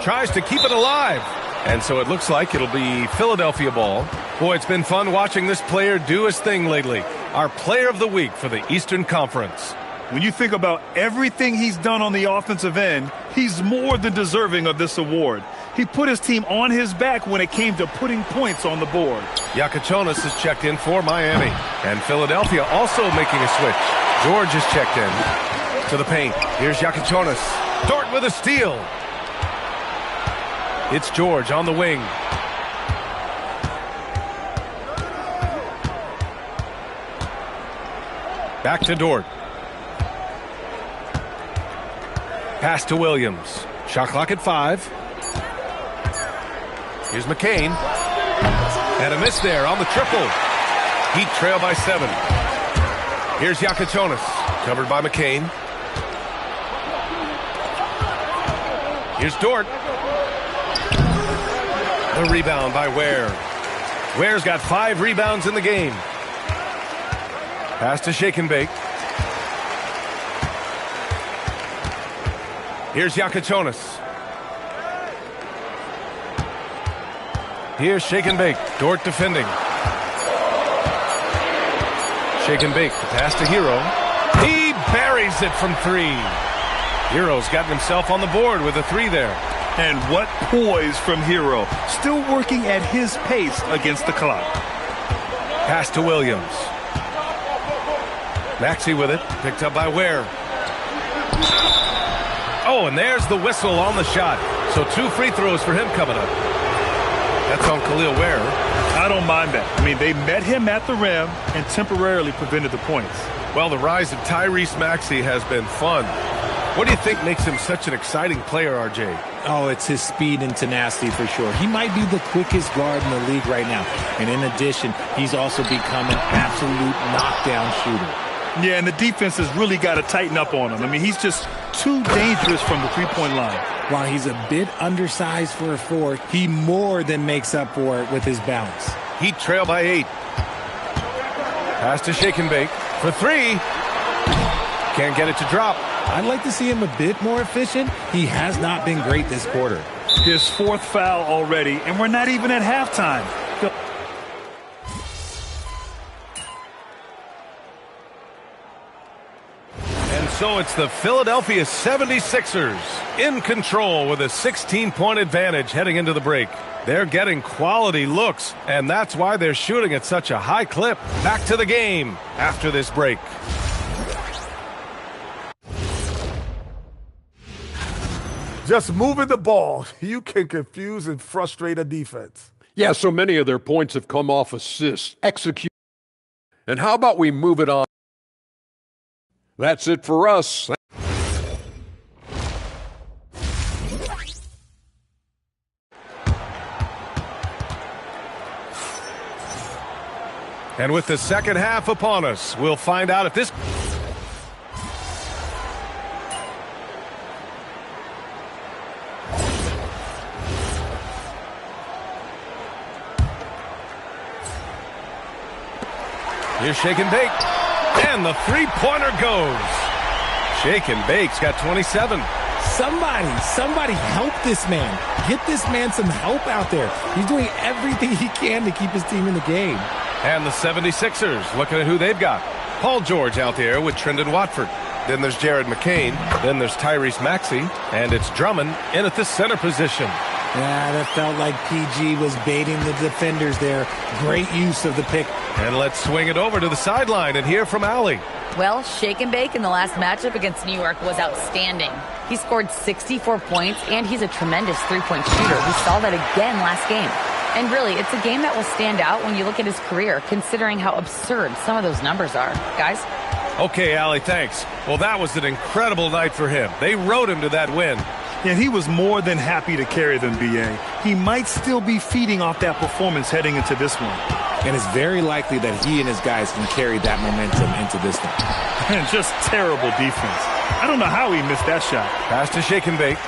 Tries to keep it alive. And so it looks like it'll be Philadelphia ball. Boy, it's been fun watching this player do his thing lately. Our player of the week for the Eastern Conference. When you think about everything he's done on the offensive end, he's more than deserving of this award. He put his team on his back when it came to putting points on the board. Yakichonis is checked in for Miami. And Philadelphia also making a switch. George is checked in to the paint. Here's Yakichonis. Dort with a steal. It's George on the wing. Back to Dort. Pass to Williams. Shot clock at 5. Here's McCain. And a miss there on the triple. Heat trail by 7. Here's Yakachonis, covered by McCain. Here's Dort. The rebound by Ware. Ware's got 5 rebounds in the game. Pass to Shake and Bake. Here's Yakachonis. Here's Shake and Bake. Dort defending. Shake and Bake. The pass to Hero. He buries it from 3. Hero's gotten himself on the board with a 3 there. And what poise from Hero. Still working at his pace against the clock. Pass to Williams. Maxey with it. Picked up by Ware. Oh, and there's the whistle on the shot. So 2 free throws for him coming up. That's on Khalil Ware. I don't mind that. I mean, they met him at the rim and temporarily prevented the points. Well, the rise of Tyrese Maxey has been fun. What do you think makes him such an exciting player, RJ? Oh, it's his speed and tenacity for sure. He might be the quickest guard in the league right now. And in addition, he's also become an absolute knockdown shooter. Yeah, and the defense has really got to tighten up on him. I mean, he's just too dangerous from the three-point line. While he's a bit undersized for a 4, he more than makes up for it with his bounce. Heat trail by 8. Pass to Shake and Bake for 3. Can't get it to drop. I'd like to see him a bit more efficient. He has not been great this quarter. His 4th foul already, and we're not even at halftime. So it's the Philadelphia 76ers in control with a 16-point advantage heading into the break. They're getting quality looks, and that's why they're shooting at such a high clip. Back to the game after this break. Just moving the ball, you can confuse and frustrate a defense. Yeah, so many of their points have come off assists, execute. And how about we move it on? That's it for us. And with the second half upon us, we'll find out if this... Here's Shake and Bake. And the three-pointer goes. Shake and Bake's got 27. Somebody help this man. Get this man some help out there. He's doing everything he can to keep his team in the game. And the 76ers looking at who they've got. Paul George out there with Trendon Watford. Then there's Jared McCain. Then there's Tyrese Maxey. And it's Drummond in at the center position. Yeah, that felt like PG was baiting the defenders there. Great use of the pick. And let's swing it over to the sideline and hear from Allie. Well, Shake and Bake in the last matchup against New York was outstanding. He scored 64 points, and he's a tremendous three-point shooter. We saw that again last game. And really, it's a game that will stand out when you look at his career, considering how absurd some of those numbers are. Guys? Okay, Allie, thanks. Well, that was an incredible night for him. They rode him to that win. And he was more than happy to carry them, B.A. He might still be feeding off that performance heading into this one. And it's very likely that he and his guys can carry that momentum into this one. And just terrible defense. I don't know how he missed that shot. Pass to Shake and Bake.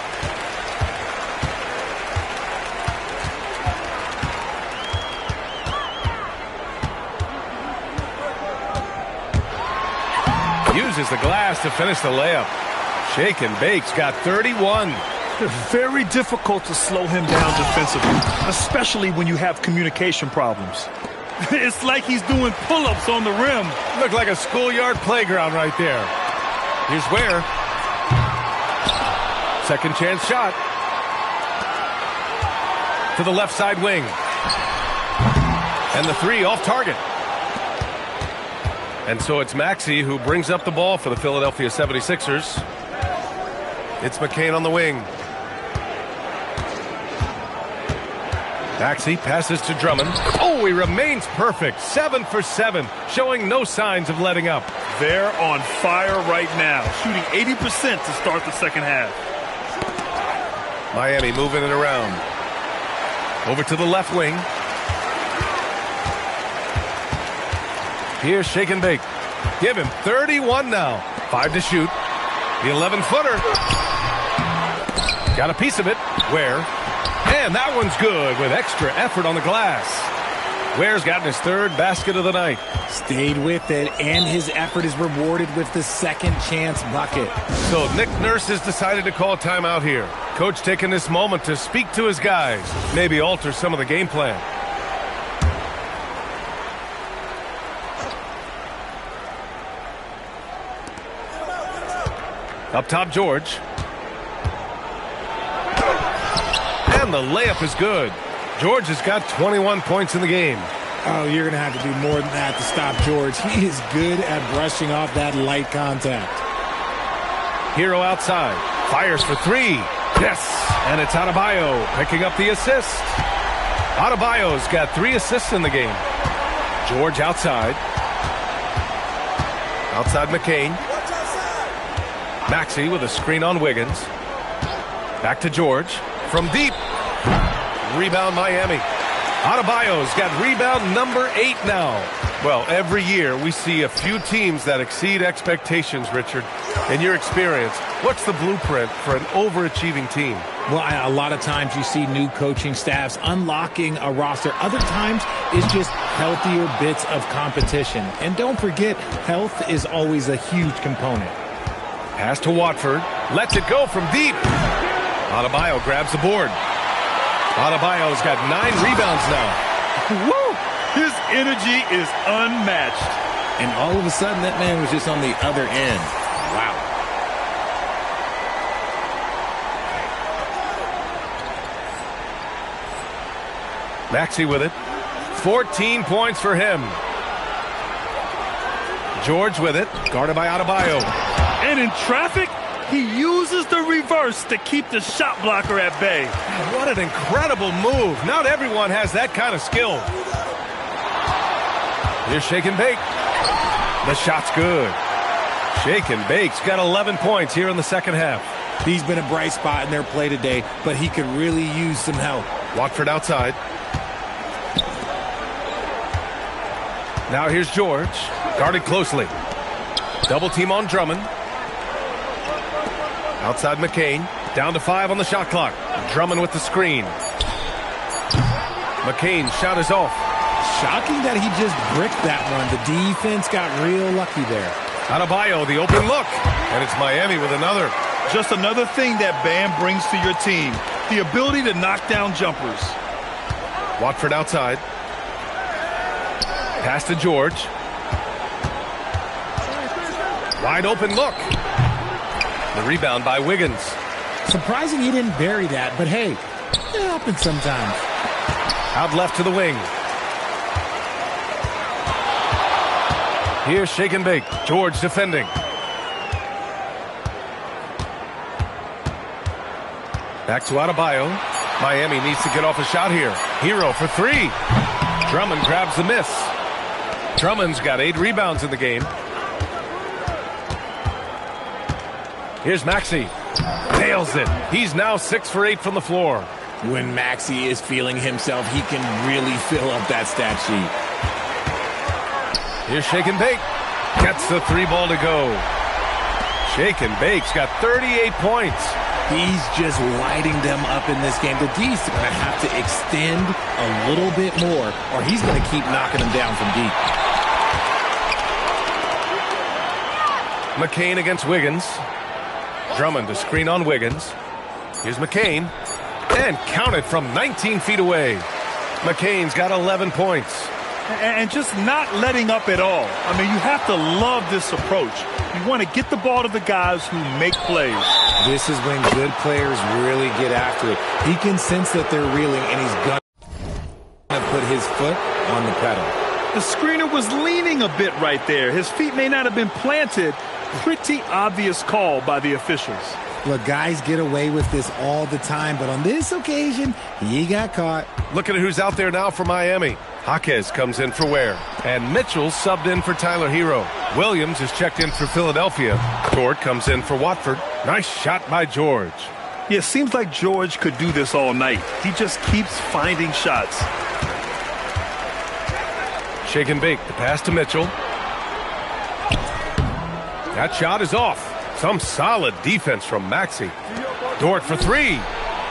Uses the glass to finish the layup. Shake and Bake's got 31. It's very difficult to slow him down defensively, especially when you have communication problems. It's like he's doing pull-ups on the rim. Look like a schoolyard playground right there. Here's Ware. Second chance shot. To the left side wing. And the 3 off target. And so it's Maxey who brings up the ball for the Philadelphia 76ers. It's McCain on the wing. Maxey passes to Drummond. Oh, he remains perfect. 7 for 7, showing no signs of letting up. They're on fire right now, shooting 80% to start the second half. Miami moving it around. Over to the left wing. Here's shake and bake. Give him 31 now. 5 to shoot. The 11-footer. Got a piece of it. Ware. And that one's good with extra effort on the glass. Ware's gotten his 3rd basket of the night. Stayed with it, and his effort is rewarded with the second chance bucket. So Nick Nurse has decided to call a timeout here. Coach taking this moment to speak to his guys. Maybe alter some of the game plan. Up top, George. And the layup is good. George has got 21 points in the game. Oh, you're going to have to do more than that to stop George. He is good at brushing off that light contact. Hero outside. Fires for 3. Yes. And it's Adebayo picking up the assist. Adebayo's got 3 assists in the game. George outside. Outside McCain. Maxey with a screen on Wiggins. Back to George. From deep. Rebound Miami. Adebayo's got rebound number 8 now. Well, every year we see a few teams that exceed expectations, Richard. In your experience, what's the blueprint for an overachieving team? Well, a lot of times you see new coaching staffs unlocking a roster. Other times it's just healthier bits of competition. And don't forget, health is always a huge component. Pass to Watford. Lets it go from deep. Adebayo grabs the board. Adebayo's got 9 rebounds now. Woo! His energy is unmatched. And all of a sudden, that man was just on the other end. Wow. Maxey with it. 14 points for him. George with it. Guarded by Adebayo. And in traffic, he uses the reverse to keep the shot blocker at bay. What an incredible move. Not everyone has that kind of skill. Here's Shake and Bake. The shot's good. Shake and Bake's got 11 points here in the second half. He's been a bright spot in their play today, but he could really use some help. Watford outside. Now here's George. Guarded closely. Double team on Drummond. Outside McCain. Down to 5 on the shot clock. Drummond with the screen. McCain's shot is off. Shocking that he just bricked that one. The defense got real lucky there. Adebayo, the open look. And it's Miami with another. Just another thing that Bam brings to your team. The ability to knock down jumpers. Watford outside. Pass to George. Wide open look. The rebound by Wiggins. Surprising he didn't bury that, but hey, it happens sometimes. Out left to the wing. Here's Shake and Bake. George defending. Back to Adebayo. Miami needs to get off a shot here. Hero for 3. Drummond grabs the miss. Drummond's got 8 rebounds in the game. Here's Maxey. Nails it. He's now 6 for 8 from the floor. When Maxey is feeling himself, he can really fill up that stat sheet. Here's Shake and Bake. Gets the 3 ball to go. Shake and Bake's got 38 points. He's just lighting them up in this game. The D's are going to have to extend a little bit more, or he's going to keep knocking them down from deep. McCain against Wiggins. Drummond to screen on Wiggins. Here's McCain. And counted from 19 feet away. McCain's got 11 points. And just not letting up at all. I mean, you have to love this approach. You want to get the ball to the guys who make plays. This is when good players really get after it. He can sense that they're reeling, and he's going to put his foot on the pedal. The screener was leaning a bit right there. His feet may not have been planted. Pretty obvious call by the officials. Look, guys get away with this all the time, but on this occasion, he got caught. Looking at who's out there now for Miami. Jaquez comes in for Ware. And Mitchell subbed in for Tyler Hero. Williams is checked in for Philadelphia. Dort comes in for Watford. Nice shot by George. Yeah, it seems like George could do this all night. He just keeps finding shots. Shake and bake. The pass to Mitchell. That shot is off. Some solid defense from Maxey. Dort for three.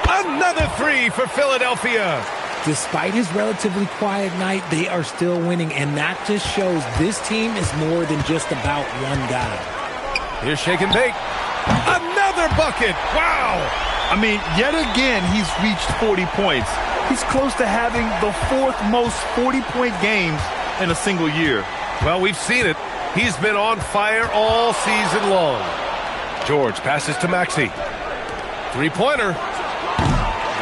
Another three for Philadelphia. Despite his relatively quiet night, they are still winning, and that just shows this team is more than just about one guy. Here's shake and bake. Another bucket. Wow. I mean, yet again, he's reached 40 points. He's close to having the fourth most 40-point games in a single year. Well, we've seen it. He's been on fire all season long. George passes to Maxey. Three-pointer.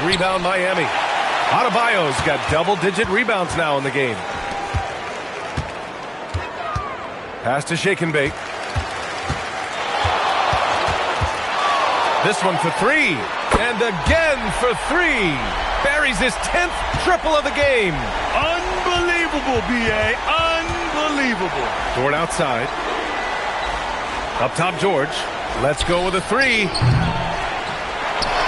Rebound Miami. Adebayo's got double-digit rebounds now in the game. Pass to shake and bake. This one for three. And again for three. Buries his 10th triple of the game. Unbelievable, B.A. Unbelievable. Dort outside. Up top, George. Let's go with a three.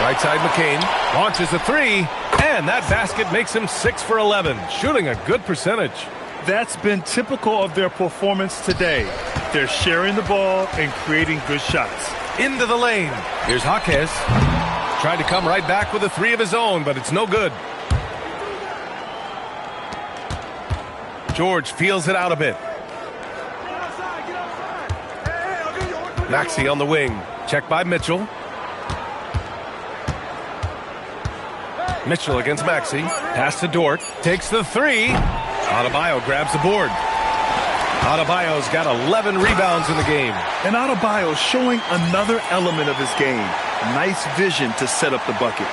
Right side, McCain. Launches a three. And that basket makes him 6 for 11. Shooting a good percentage. That's been typical of their performance today. They're sharing the ball and creating good shots. Into the lane. Here's Jaquez. Tried to come right back with a three of his own, but it's no good. George feels it out a bit. Maxey on the wing. Check by Mitchell. Mitchell against Maxey. Pass to Dort. Takes the three. Adebayo grabs the board. Adebayo's got 11 rebounds in the game. And Adebayo showing another element of his game. Nice vision to set up the bucket.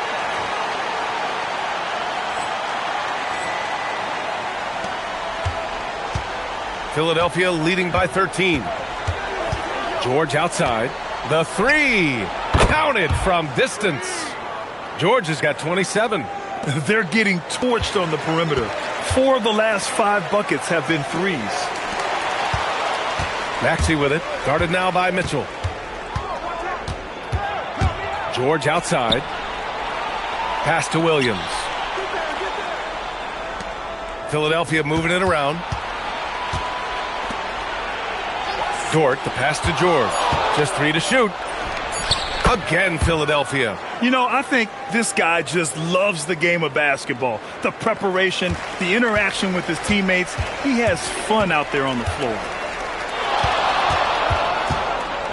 Philadelphia leading by 13. George outside. The three. Counted from distance. George has got 27. They're getting torched on the perimeter. 4 of the last 5 buckets have been threes. Maxey with it. Guarded now by Mitchell. George outside. Pass to Williams. Philadelphia moving it around. Dort, the pass to George. Just 3 to shoot. Again, Philadelphia. You know, I think this guy just loves the game of basketball. The preparation, the interaction with his teammates. He has fun out there on the floor.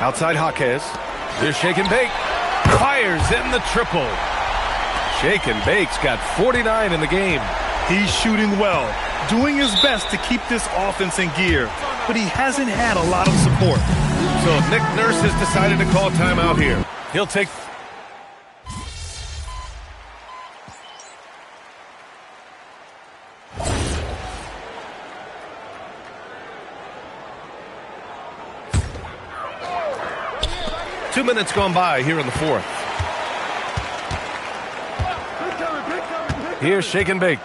Outside Jaquez. Here's shake and bake. Fires in the triple. Shake and bake's got 49 in the game. He's shooting well, doing his best to keep this offense in gear, but he hasn't had a lot of support. So Nick Nurse has decided to call timeout here. He'll take... Two minutes gone by here in the fourth. Here's shake and bake.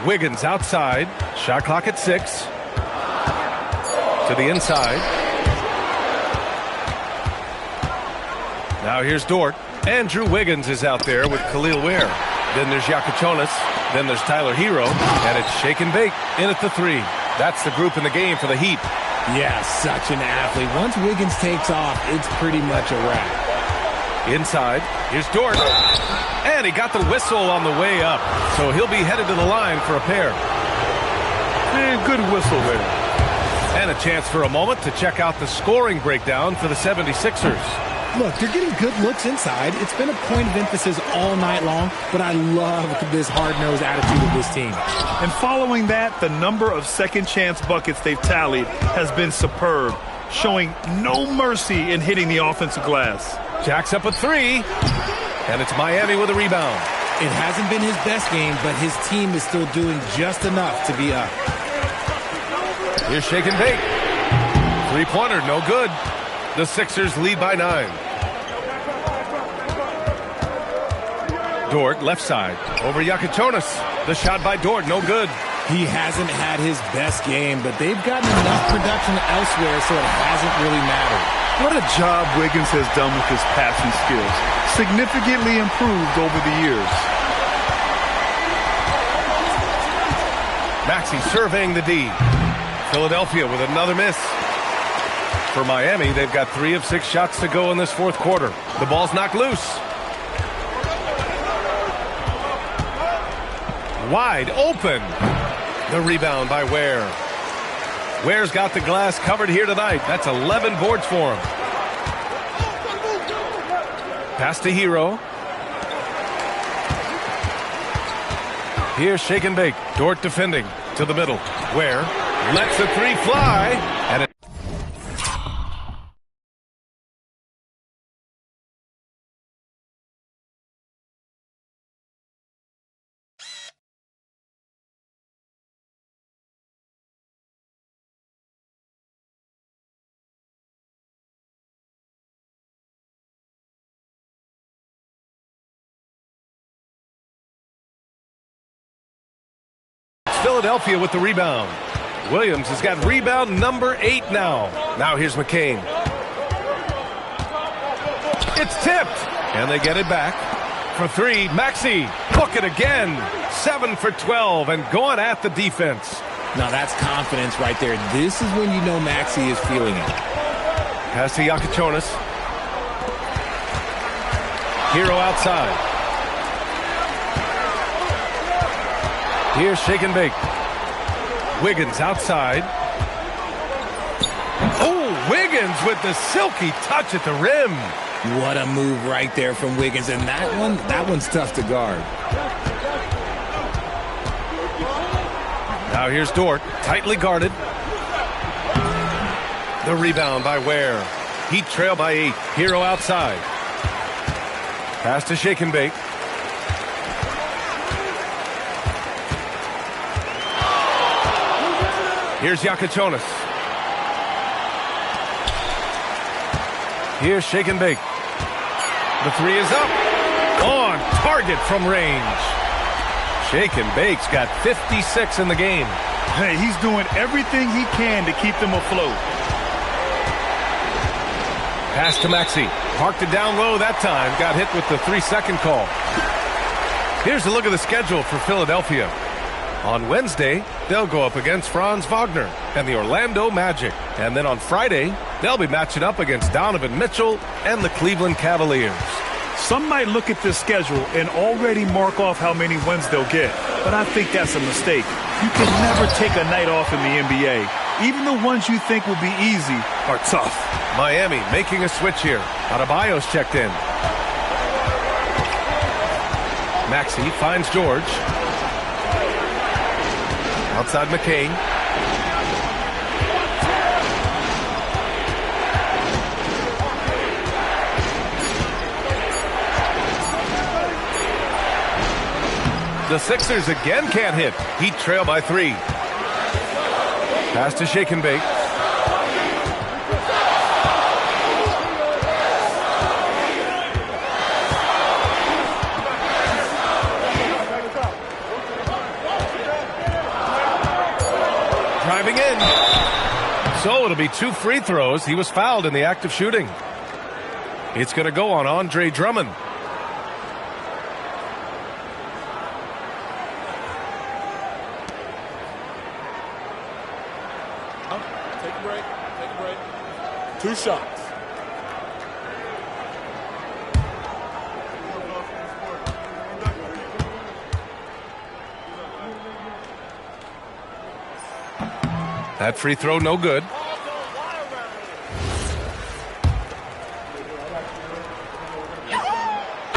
Wiggins outside. Shot clock at 6. To the inside. Now here's Dort. Andrew Wiggins is out there with Khalil Ware. Then there's Yakuchonis. Then there's Tyler Hero. And it's shake and bake in at the 3. That's the group in the game for the Heat. Yeah, such an athlete. Once Wiggins takes off, it's pretty much a wrap. Inside. Here's Dort. And he got the whistle on the way up. So he'll be headed to the line for a pair. And good whistle there. And a chance for a moment to check out the scoring breakdown for the 76ers. Look, they're getting good looks inside. It's been a point of emphasis all night long, but I love this hard-nosed attitude of this team. And following that, the number of second-chance buckets they've tallied has been superb, showing no mercy in hitting the offensive glass. Jacks up a 3, and it's Miami with a rebound. It hasn't been his best game, but his team is still doing just enough to be up. Here's shake and bake. Three-pointer, no good. The Sixers lead by 9. Dort, left side. Over Yakuchonis. The shot by Dort, no good. He hasn't had his best game, but they've gotten enough production elsewhere, so it hasn't really mattered. What a job Wiggins has done with his passing skills. Significantly improved over the years. Maxey surveying the D. Philadelphia with another miss. For Miami, they've got 3 of 6 shots to go in this fourth quarter. The ball's knocked loose. Wide open. The rebound by Ware. Ware's got the glass covered here tonight. That's 11 boards for him. Pass to Hero. Here's shake and bake. Dort defending to the middle. Ware lets the 3 fly. And it Philadelphia with the rebound. Williams has got rebound number 8 now. Now here's McCain. It's tipped. And they get it back. For 3, Maxey. Book it again. 7 for 12 and going at the defense. Now that's confidence right there. This is when you know Maxey is feeling it. Pass to Yakichonis. Hero outside. Here's shake and bake. Wiggins outside. Oh, Wiggins with the silky touch at the rim. What a move right there from Wiggins. And that one's tough to guard. Now here's Dort, tightly guarded. The rebound by Ware. Heat trail by 8. Hero outside. Pass to shake and bake. Here's Yakichonis. Here's shake and bake. The 3 is up. On target from range. Shake and bake's got 56 in the game. Hey, he's doing everything he can to keep them afloat. Pass to Maxey. Parked it down low that time. Got hit with the 3-second call. Here's a look at the schedule for Philadelphia. On Wednesday, they'll go up against Franz Wagner and the Orlando Magic. And then on Friday, they'll be matching up against Donovan Mitchell and the Cleveland Cavaliers. Some might look at this schedule and already mark off how many wins they'll get. But I think that's a mistake. You can never take a night off in the NBA. Even the ones you think will be easy are tough. Miami making a switch here. Adebayo's checked in. Maxey finds George. Outside McCain. The Sixers again can't hit. Heat trail by 3. Pass to shake and bake. Driving in. So it'll be 2 free throws. He was fouled in the act of shooting. It's going to go on Andre Drummond. Take a break. Take a break. 2 shots. That free throw, no good.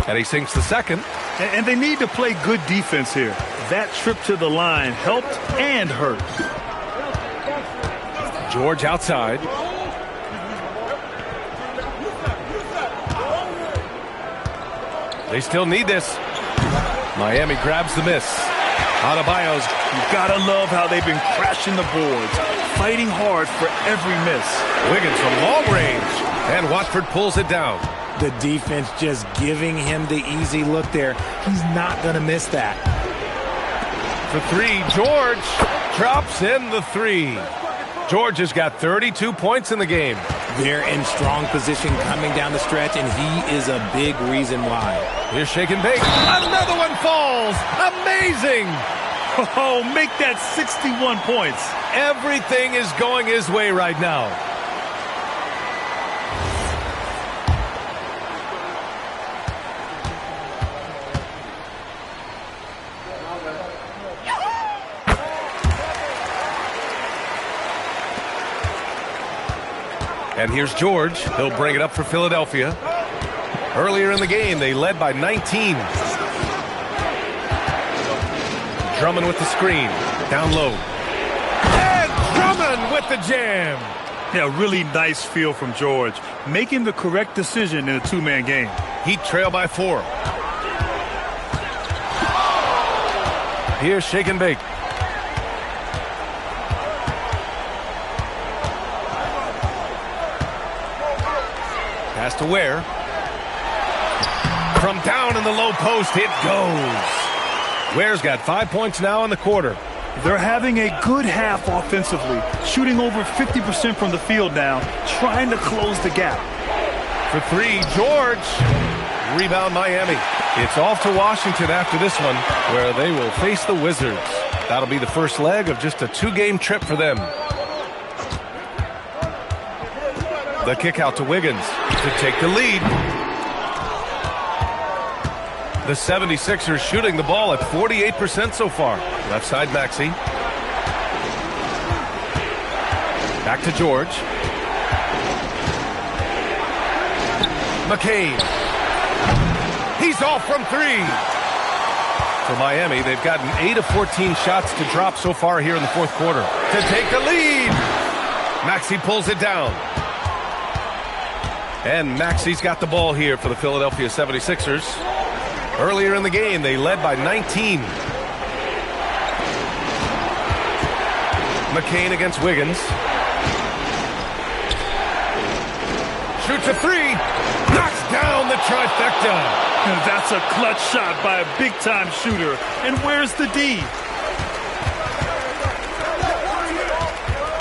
And he sinks the second. And they need to play good defense here. That trip to the line helped and hurt. George outside. They still need this. Miami grabs the miss. Adebayo's. You gotta love how they've been crashing the boards, fighting hard for every miss. Wiggins from long range, and Watford pulls it down. The defense just giving him the easy look there. He's not gonna miss that. for three. George drops in the three. George has got 32 points in the game. They're in strong position coming down the stretch, and he is a big reason why. Here's shake and bake. Another one falls. Amazing. Oh, make that 61 points. Everything is going his way right now. And here's George. He'll bring it up for Philadelphia. Earlier in the game, they led by 19. Drummond with the screen. Down low. And Drummond with the jam. Yeah, really nice feel from George. Making the correct decision in a two-man game. Heat trail by 4. Here's shake and bake. Pass to Ware. From down in the low post, it goes. Ware's got 5 points now in the quarter. They're having a good half offensively, shooting over 50% from the field now, trying to close the gap. For three, George. Rebound Miami. It's off to Washington after this one, where they will face the Wizards. That'll be the first leg of just a 2-game trip for them. The kick out to Wiggins to take the lead. The 76ers shooting the ball at 48% so far. Left side Maxey. Back to George. McCain. He's off from 3. For Miami, they've gotten 8 of 14 shots to drop so far here in the fourth quarter. To take the lead. Maxey pulls it down. And Maxey's got the ball here for the Philadelphia 76ers. Earlier in the game, they led by 19. McCain against Wiggins. Shoots a 3. Knocks down the trifecta. And that's a clutch shot by a big-time shooter. And where's the D?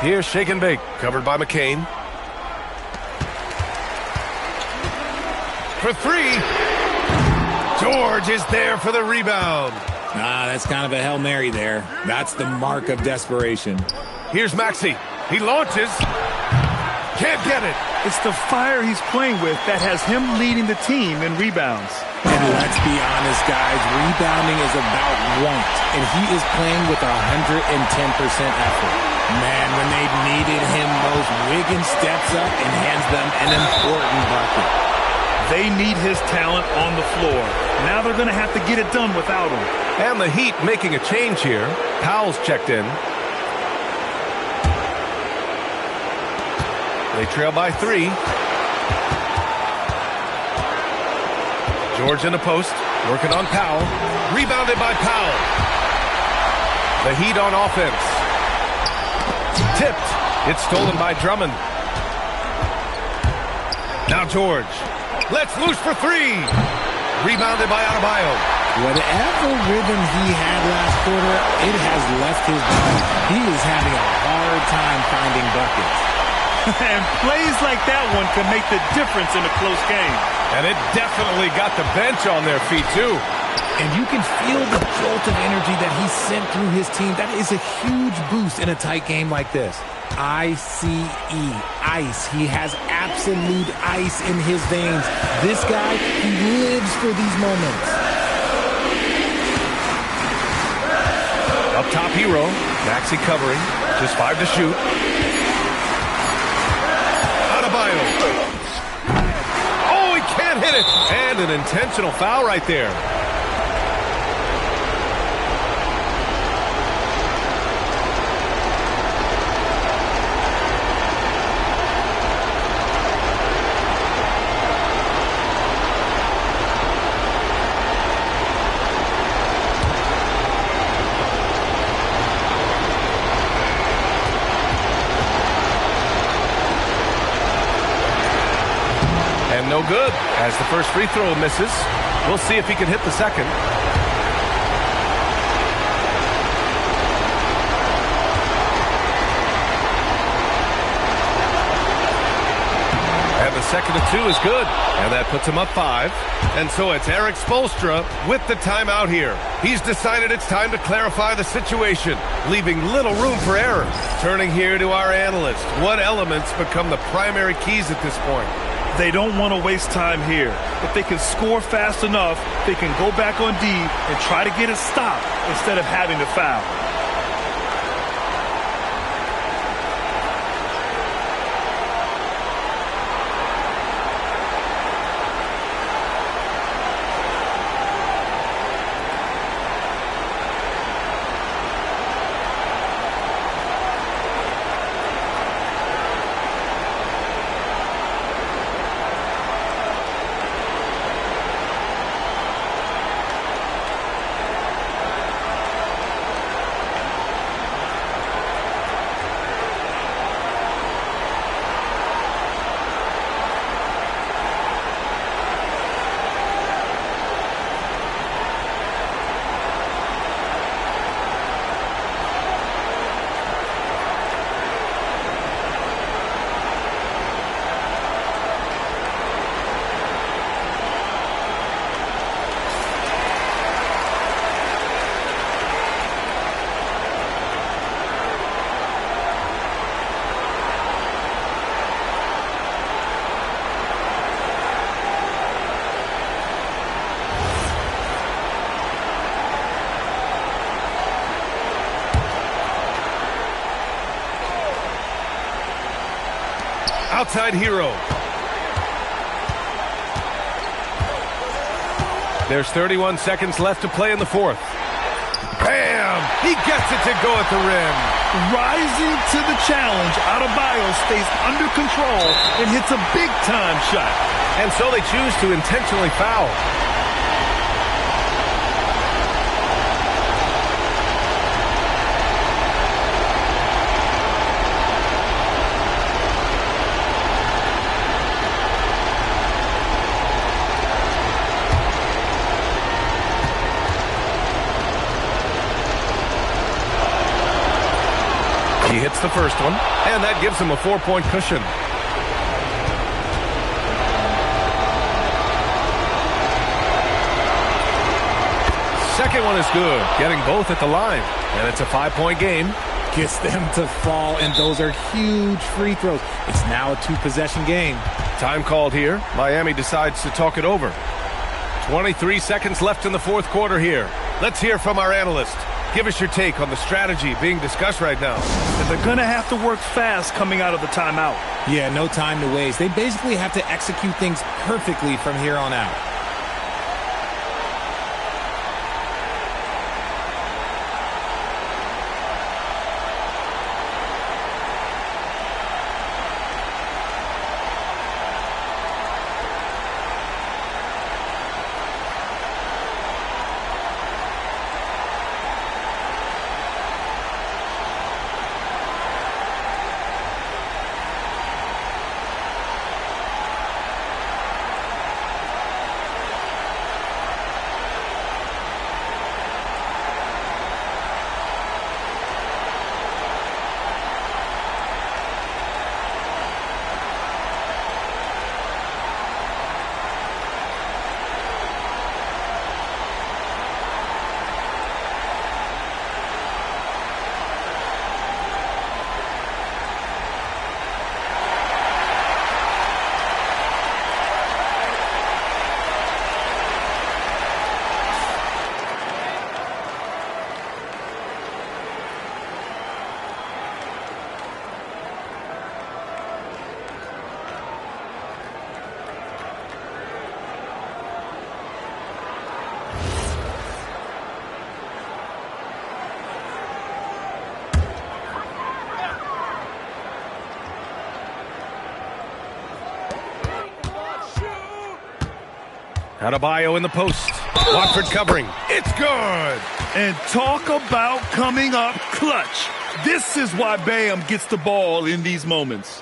Here's shake and bake, covered by McCain. For 3. George is there for the rebound. That's kind of a Hail Mary there. That's the mark of desperation. Here's Maxey. He launches. Can't get it. It's the fire he's playing with that has him leading the team in rebounds. And let's be honest, guys, rebounding is about want, and he is playing with 110% effort. Man, when they needed him most, Wiggins steps up and hands them an important bucket. They need his talent on the floor. Now they're going to have to get it done without him. And the Heat making a change here. Powell's checked in. They trail by 3. George in the post, working on Powell. Rebounded by Powell. The Heat on offense. Tipped. It's stolen by Drummond. Now George. Let's loose for 3. Rebounded by Adebayo. Whatever rhythm he had last quarter, it has left his body. He is having a hard time finding buckets. And plays like that one can make the difference in a close game. And it definitely got the bench on their feet, too. And you can feel the jolt of energy that he sent through his team. That is a huge boost in a tight game like this. I-C-E, ice. He has absolute ice in his veins. This guy, he lives for these moments. Up top hero, Maxey covering, just 5 to shoot. Adebayo. Oh, he can't hit it. And an intentional foul right there. No good, as the first free throw misses. We'll see if he can hit the second. second and 2 is good. And that puts him up 5. And so it's Eric Spoelstra with the timeout here. He's decided it's time to clarify the situation, leaving little room for error. Turning here to our analyst, what elements become the primary keys at this point? They don't want to waste time here. If they can score fast enough, they can go back on D and try to get a stop instead of having to foul. Outside hero. There's 31 seconds left to play in the fourth. Bam! He gets it to go at the rim. Rising to the challenge, Adebayo stays under control and hits a big-time shot. And so they choose to intentionally foul. He hits the first one, and that gives him a 4-point cushion. Second one is good, getting both at the line, and it's a 5-point game. Gets them to fall, and those are huge free throws. It's now a 2-possession game. Time called here. Miami decides to talk it over. 23 seconds left in the fourth quarter here. Let's hear from our analyst. Give us your take on the strategy being discussed right now. And they're going to have to work fast coming out of the timeout. Yeah, no time to waste. They basically have to execute things perfectly from here on out. Adebayo in the post. Watford covering. It's good. And talk about coming up clutch. This is why Bam gets the ball in these moments.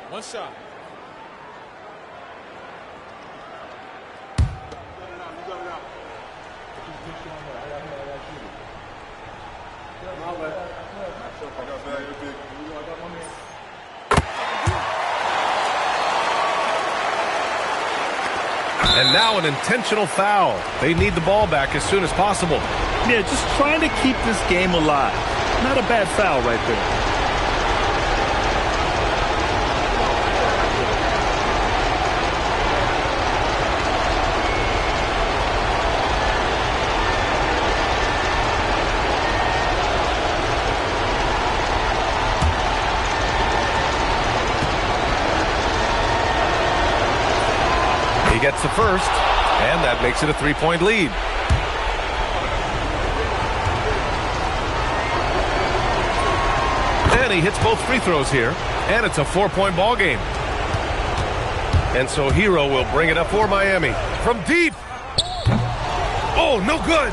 One shot. And now an intentional foul. They need the ball back as soon as possible. Yeah, just trying to keep this game alive. Not a bad foul right there. He gets the first, and that makes it a 3-point lead. And he hits both free throws here, and it's a 4-point ball game. And so Hero will bring it up for Miami. From deep. Oh, no good.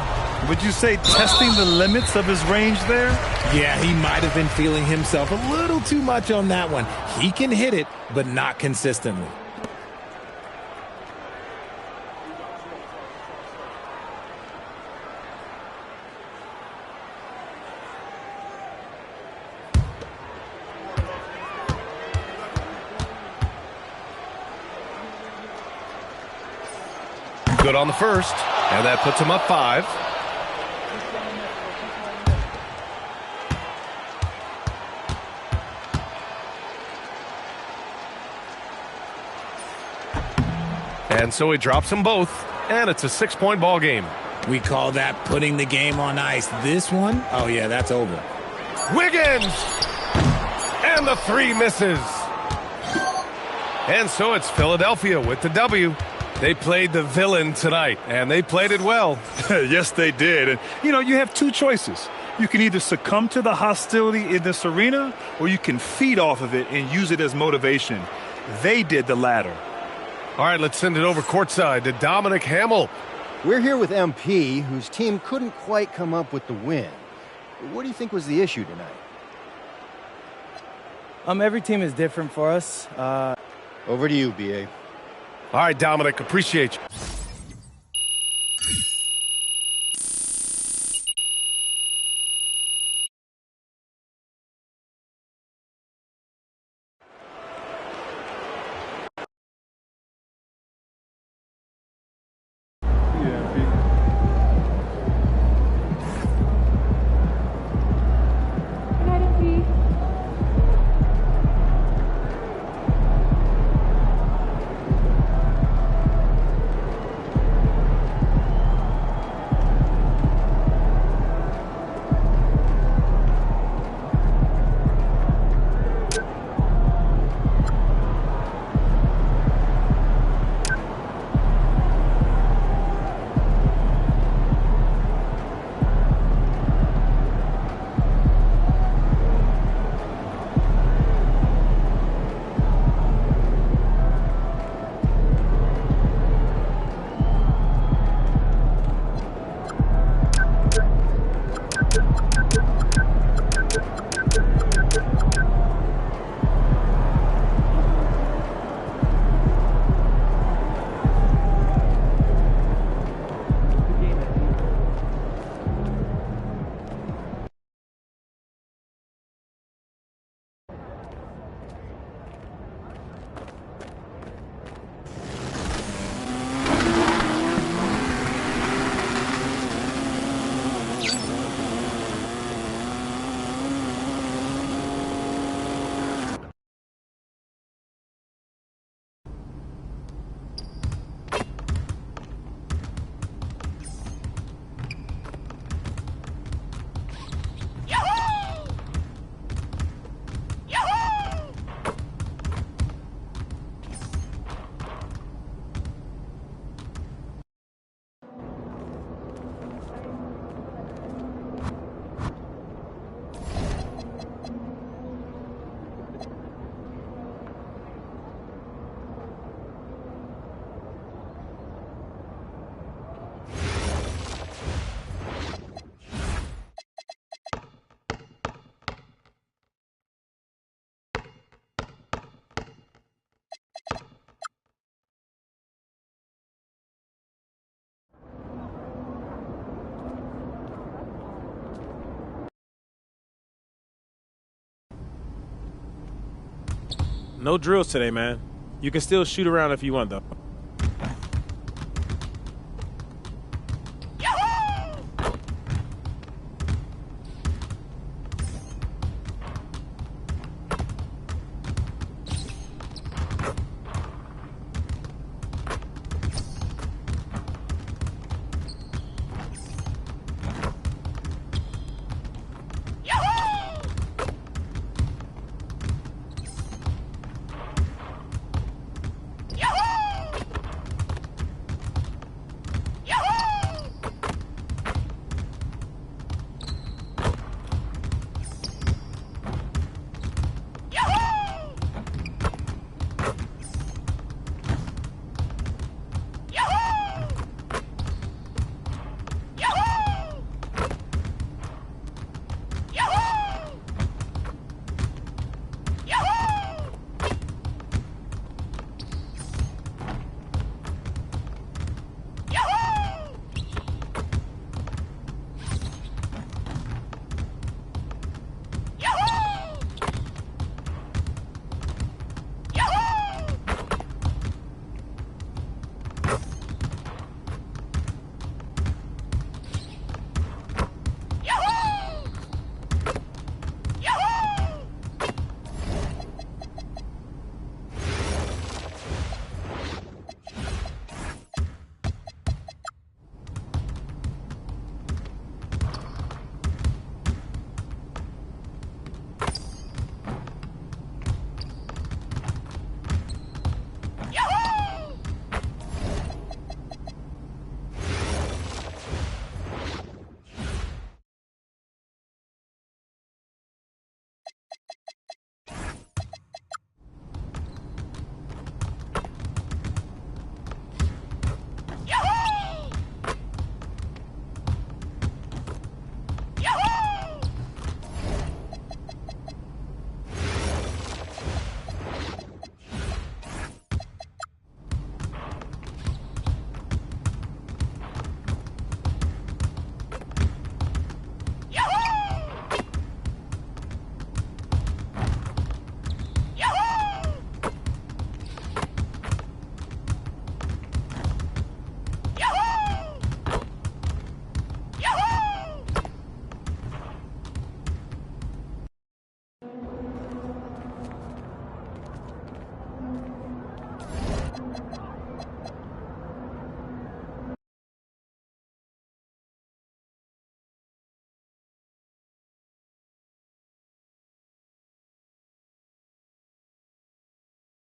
Would you say testing the limits of his range there? Yeah, he might have been feeling himself a little too much on that one. He can hit it, but not consistently. Good on the first, and that puts him up 5. And so he drops them both, and it's a 6-point ball game. We call that putting the game on ice. This one, oh yeah, that's over. Wiggins! And the 3 misses. And so it's Philadelphia with the W. They played the villain tonight, and they played it well. Yes, they did. And, you have two choices. You can either succumb to the hostility in this arena, or you can feed off of it and use it as motivation. They did the latter. All right, let's send it over courtside to Dominic Hamill. We're here with MP, whose team couldn't quite come up with the win. What do you think was the issue tonight? Every team is different for us. Over to you, B.A. All right, Dominic, appreciate you. No drills today, man. You can still shoot around if you want, though.